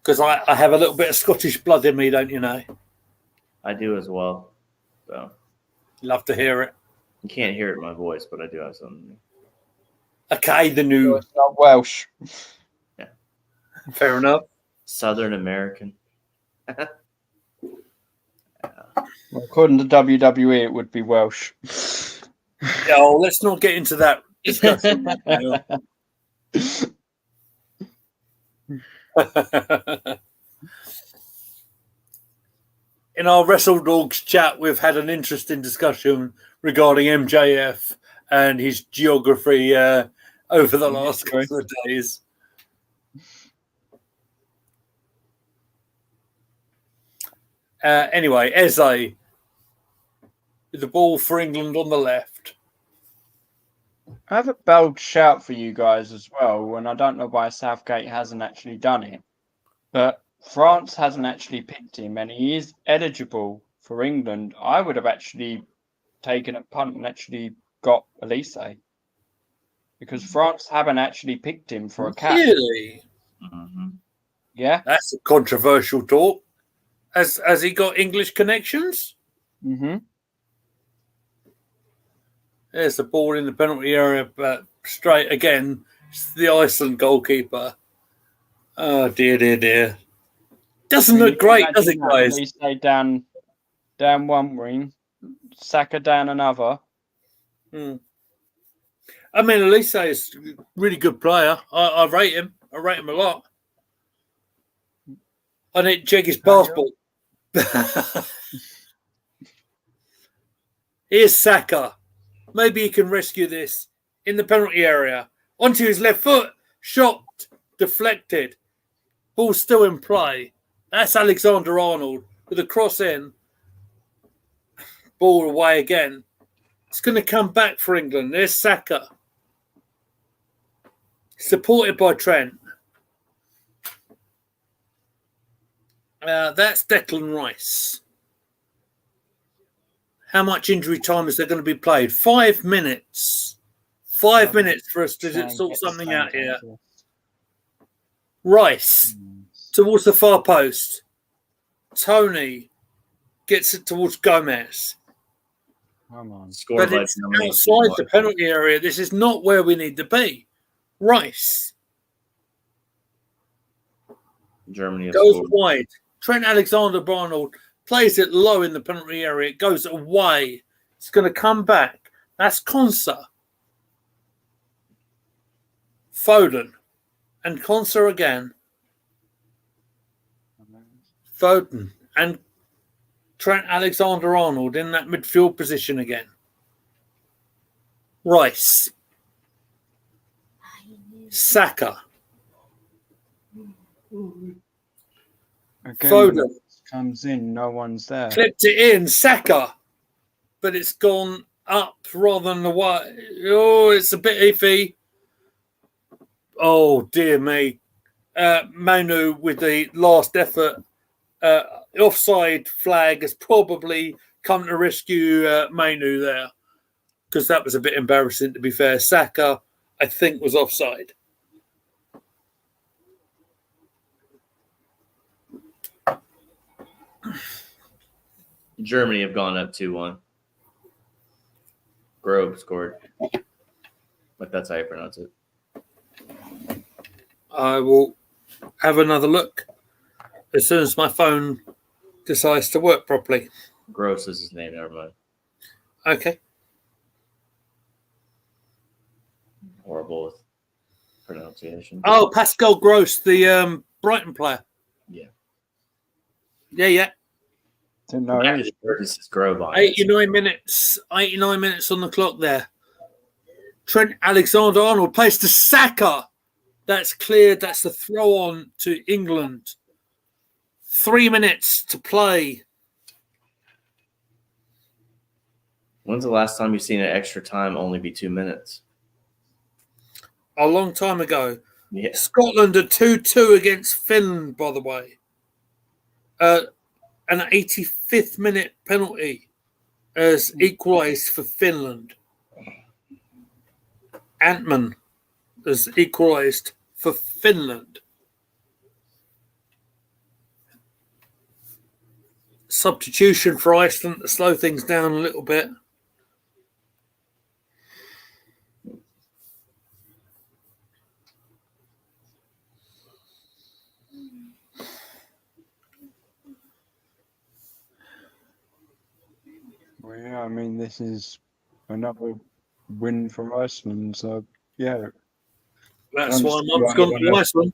Because I have a little bit of Scottish blood in me, don't you know? I do as well. So love to hear it. You can't hear it in my voice, but I do have something. Okay, the new. It's not Welsh. Yeah. Fair enough. Southern American. Well, according to WWE, it would be Welsh. Oh, let's not get into that discussion. In our Wrestle Dogs chat, we've had an interesting discussion regarding MJF and his geography over the last couple of days. Anyway, Eze with the ball for England on the left. I have a bold shout for you guys as well, and I don't know why Southgate hasn't actually done it, but France hasn't actually picked him, and he is eligible for England. I would have actually taken a punt and actually got Elise, because France haven't actually picked him for a cap. Really? Mm-hmm. Yeah, that's a controversial talk. Has he got English connections? Mm-hmm. There's the ball in the penalty area, but straight again. It's the Iceland goalkeeper. Oh dear, dear, dear. Doesn't look great, does it, guys? Elise down one wing, Saka down another. I mean, Elise is a really good player. I rate him. I rate him a lot. I need to check his passport. Here's Saka. Maybe he can rescue this in the penalty area. Onto his left foot. Shot. Deflected. Ball still in play. That's Alexander-Arnold with a cross in. Ball away again. It's going to come back for England. There's Saka. Supported by Trent. That's Declan Rice. How much injury time is there going to be played? 5 minutes. 5 minutes for us to sort something out here. Rice towards the far post. Tony gets it towards Gomez. Come on. But it's outside the penalty area. This is not where we need to be. Rice Germany goes scored. wide. Trent Alexander-Arnold plays it low in the penalty area. It goes away. It's going to come back. That's Konsa. Foden. And Konsa again. Foden. And Trent Alexander-Arnold in that midfield position again. Rice. Saka. Again, Foden. Comes in, no one's there. Clipped it in, Saka. But it's gone up rather than away. Oh, it's a bit iffy. Oh, dear me. Manu with the last effort. Offside flag has probably come to rescue Manu there. Because that was a bit embarrassing, to be fair. Saka, I think, was offside. Germany have gone up 2-1. Grove scored. But that's how you pronounce it. I will have another look as soon as my phone decides to work properly. Gross is his name, never mind. Okay. Horrible with pronunciation. Oh, Pascal Gross, the Brighton player. Yeah. Yeah. Didn't know This is Grove on it. 89 minutes. 89 minutes on the clock there. Trent Alexander-Arnold plays to Saka. That's cleared. That's the throw on to England. 3 minutes to play. When's the last time you've seen an extra time only be 2 minutes? A long time ago. Yes. Scotland are 2-2 against Finland, by the way. An 85th minute penalty has equalised for Finland. Antman has equalised for Finland. Substitution for Iceland to slow things down a little bit. Well, yeah, I mean, this is another win for Iceland, so yeah. That's why Mum's gone to Iceland.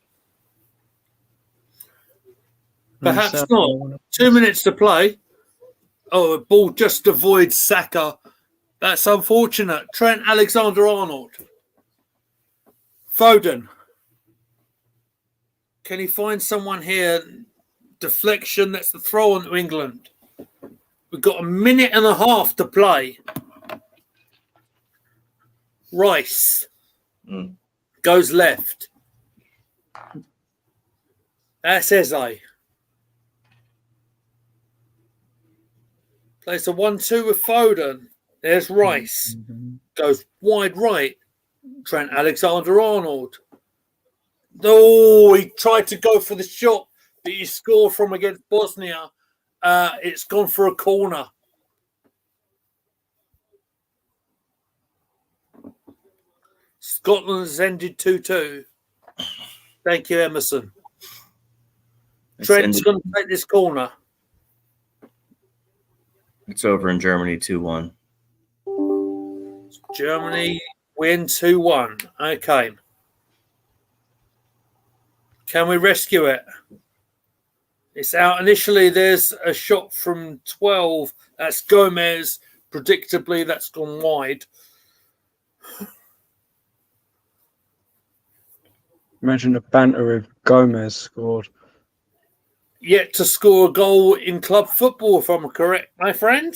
Perhaps not. 2 minutes to play. Oh, a ball just avoids Saka. That's unfortunate. Trent Alexander-Arnold. Foden. Can he find someone here? Deflection. That's the throw on to England. We've got a minute and a half to play. Rice goes left. That's Eze. Plays a 1-2 with Foden. There's Rice. Goes wide right. Trent Alexander-Arnold. Oh, he tried to go for the shot that he scored from against Bosnia. It's gone for a corner. Scotland has ended 2-2. Thank you, Emerson. Trent's going to take this corner. It's over in Germany 2-1. Germany win 2-1. Okay. Can we rescue it? It's out initially. There's a shot from 12. That's Gomez. Predictably, that's gone wide. Imagine the banter if Gomez scored. Yet to score a goal in club football, if I'm correct, my friend.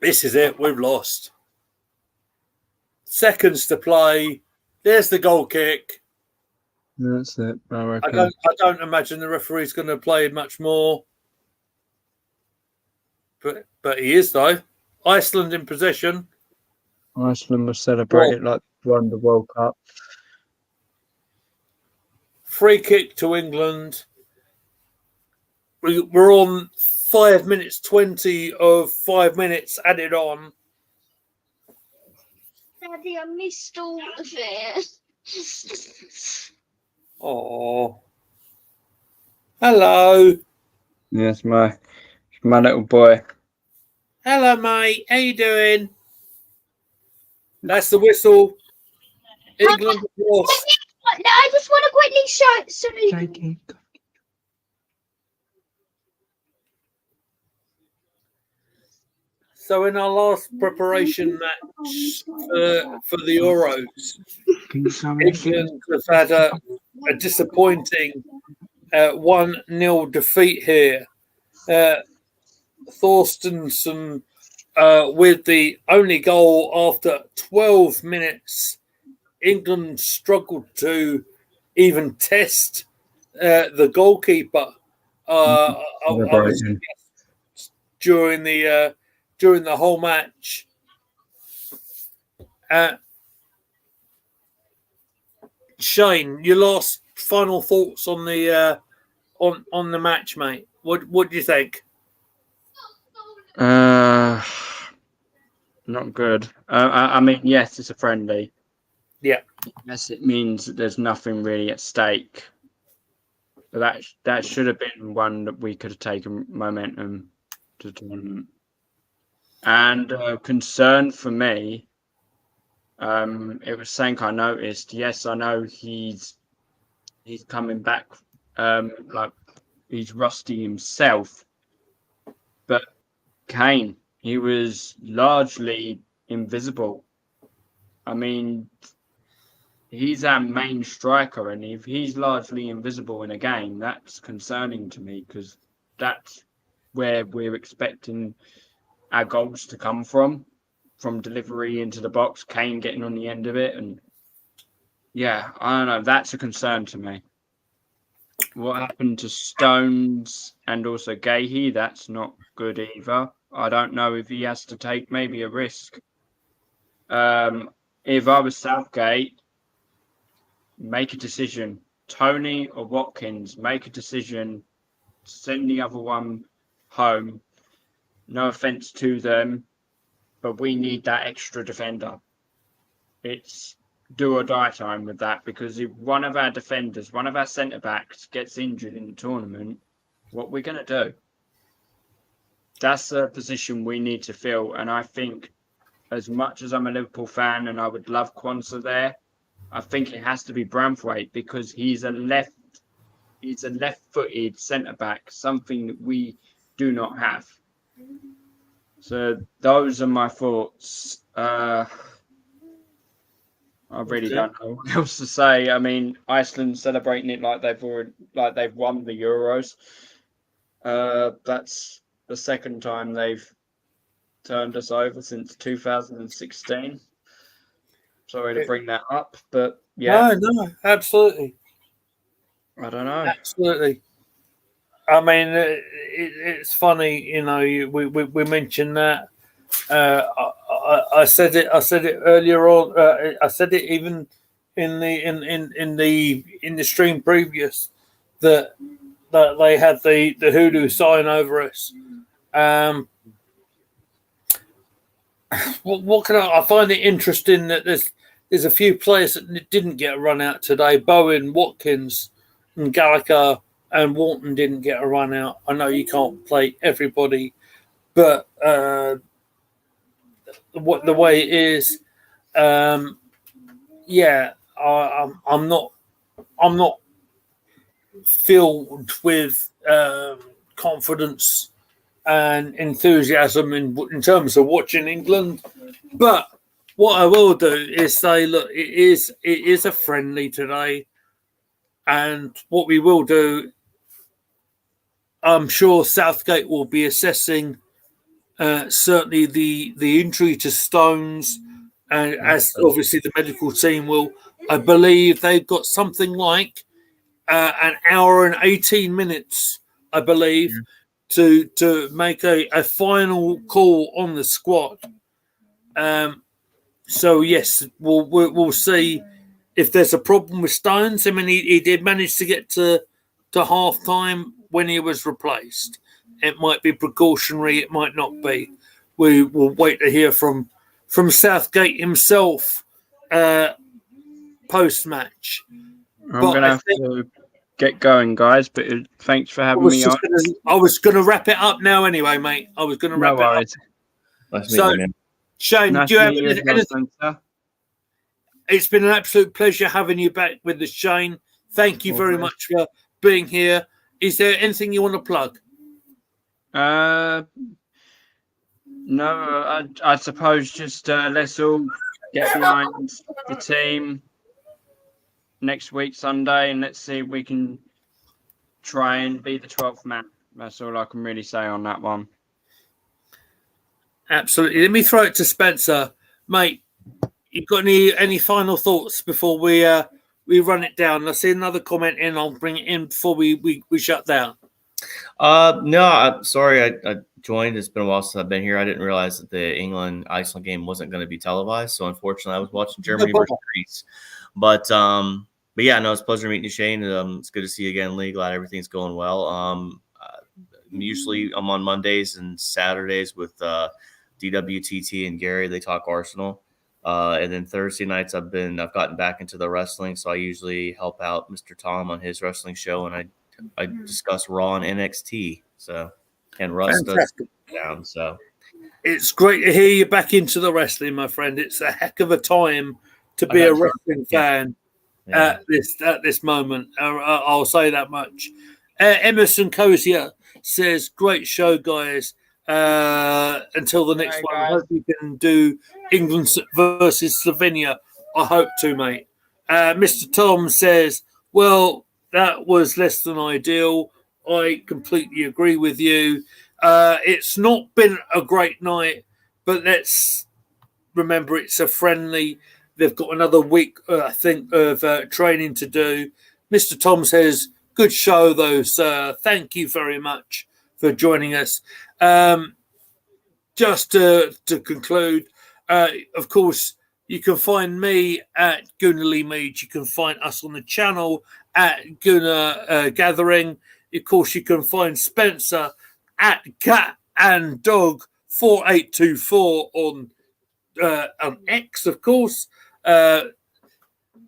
This is it. We've lost. Seconds to play. There's the goal kick. That's it. I reckon. I don't imagine the referee's going to play much more. But he is, though. Iceland in possession. Iceland was celebrated like they won the World Cup. Free kick to England. We're on 5 minutes 20 of 5 minutes added on. Daddy, I missed all of it. Oh, hello, Yes, my little boy. hello, mate. How you doing? That's the whistle. England have lost. No, I just want to quickly show. Sorry. So in our last preparation match for the Euros, England have had a disappointing 1-0 defeat here. Thorstenson with the only goal after 12 minutes. England struggled to even test the goalkeeper during the whole match. Shane, your last final thoughts on the match, mate. What do you think? Not good. I mean, yes, it's a friendly. Yeah. Yes, it means that there's nothing really at stake. But that should have been one that we could have taken momentum to the tournament. And concern for me, it was something I noticed. Yes, I know he's coming back, like he's rusty himself. But Kane, he was largely invisible. I mean, he's our main striker, and if he's largely invisible in a game, that's concerning to me because that's where we're expecting our goals to come from delivery into the box, Kane getting on the end of it. And yeah, I don't know, that's a concern to me. What happened to Stones and also Gahey, that's not good either. I don't know if he has to take maybe a risk. If I was Southgate, make a decision. Tony or Watkins, make a decision. Send the other one home. No offense to them, but we need that extra defender. It's do or die time with that, because if one of our defenders, one of our centre backs gets injured in the tournament, what we're going to do? That's a position we need to fill. And I think, as much as I'm a Liverpool fan and I would love Quansah there, I think it has to be Branthwaite, because he's a left-footed centre back, something that we do not have. So those are my thoughts. I really don't know what else to say. I mean, Iceland celebrating it like they've won the Euros. That's the second time they've turned us over since 2016. Sorry to bring that up, but yeah. No, absolutely. I don't know. Absolutely. I mean, it's funny, you know. We mentioned that. I said it earlier on. I said it even in the stream previous that they had the hoodoo sign over us. What can I find it interesting that there's a few players that didn't get a run out today. Bowen, Watkins, and Gallagher and Wharton didn't get a run out. I know you can't play everybody, but the way it is, I'm not I'm not filled with confidence and enthusiasm in terms of watching England. But what I will do is say, look, it is a friendly today, and what we will do, I'm sure Southgate will be assessing certainly the injury to Stones, and as obviously the medical team will. I believe they've got something like an hour and 18 minutes, I believe, to make a final call on the squad. So yes, we'll see if there's a problem with Stones. I mean, he did manage to get to half time when he was replaced. It might be precautionary, it might not be. We will wait to hear from Southgate himself post match. I'm going to have to get going, guys, but thanks for having me on. I was going to wrap it up now anyway, mate. I was going to wrap it up. Nice So, meeting you, man. Shane, Nice do you have to meet you, anything? Spencer. It's been an absolute pleasure having you back with us, Shane. Thank you very much for being here. Is there anything you want to plug? No, I suppose just let's all get behind the team next week, Sunday, and let's see if we can try and be the 12th man. That's all I can really say on that one. Absolutely. Let me throw it to Spencer. Mate, you got any final thoughts before we run it down? I see another comment in. I'll bring it in before we shut down. No, I'm sorry I joined. It's been a while since I've been here. I didn't realize that the England-Iceland game wasn't going to be televised. So unfortunately, I was watching Germany versus Greece. But yeah, no, it's a pleasure meeting you, Shane. It's good to see you again, Lee. Glad everything's going well. Usually I'm on Mondays and Saturdays with DWTT and Gary. They talk Arsenal. And then Thursday nights I've gotten back into the wrestling. So I usually help out Mr. Tom on his wrestling show, and I discuss Raw and NXT. So, and Russ does down. So it's great to hear you back into the wrestling, my friend. It's a heck of a time to be a wrestling fan at this moment. I'll say that much. Emerson Cozier says, "Great show, guys. Until the next one, I hope you can do England versus Slovenia. I hope to, mate." Mr. Tom says, "Well, that was less than ideal. I completely agree with you. It's not been a great night, but let's remember it's a friendly. They've got another week, I think, of training to do." Mr. Tom says, "Good show, though, sir. Thank you very much for joining us." Just to conclude, of course, you can find me at Gooner Lee Mead. You can find us on the channel at Gooner Gathering. Of course, you can find Spencer at Cat and Dog 4824 on X, of course. I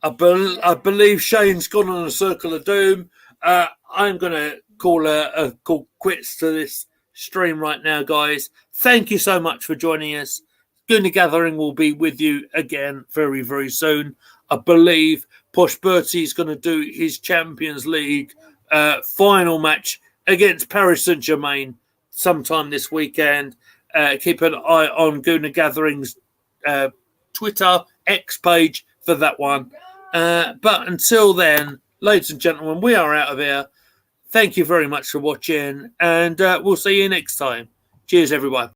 believe Shane's gone on a Circle of Doom. I'm going to call quits to this stream right now, guys. Thank you so much for joining us. Gooner Gathering will be with you again very, very soon. I believe Posh Bertie is going to do his Champions League final match against Paris Saint-Germain sometime this weekend. Keep an eye on Gooner Gathering's Twitter, X page for that one. But until then, ladies and gentlemen, we are out of here. Thank you very much for watching, and we'll see you next time. Cheers, everyone.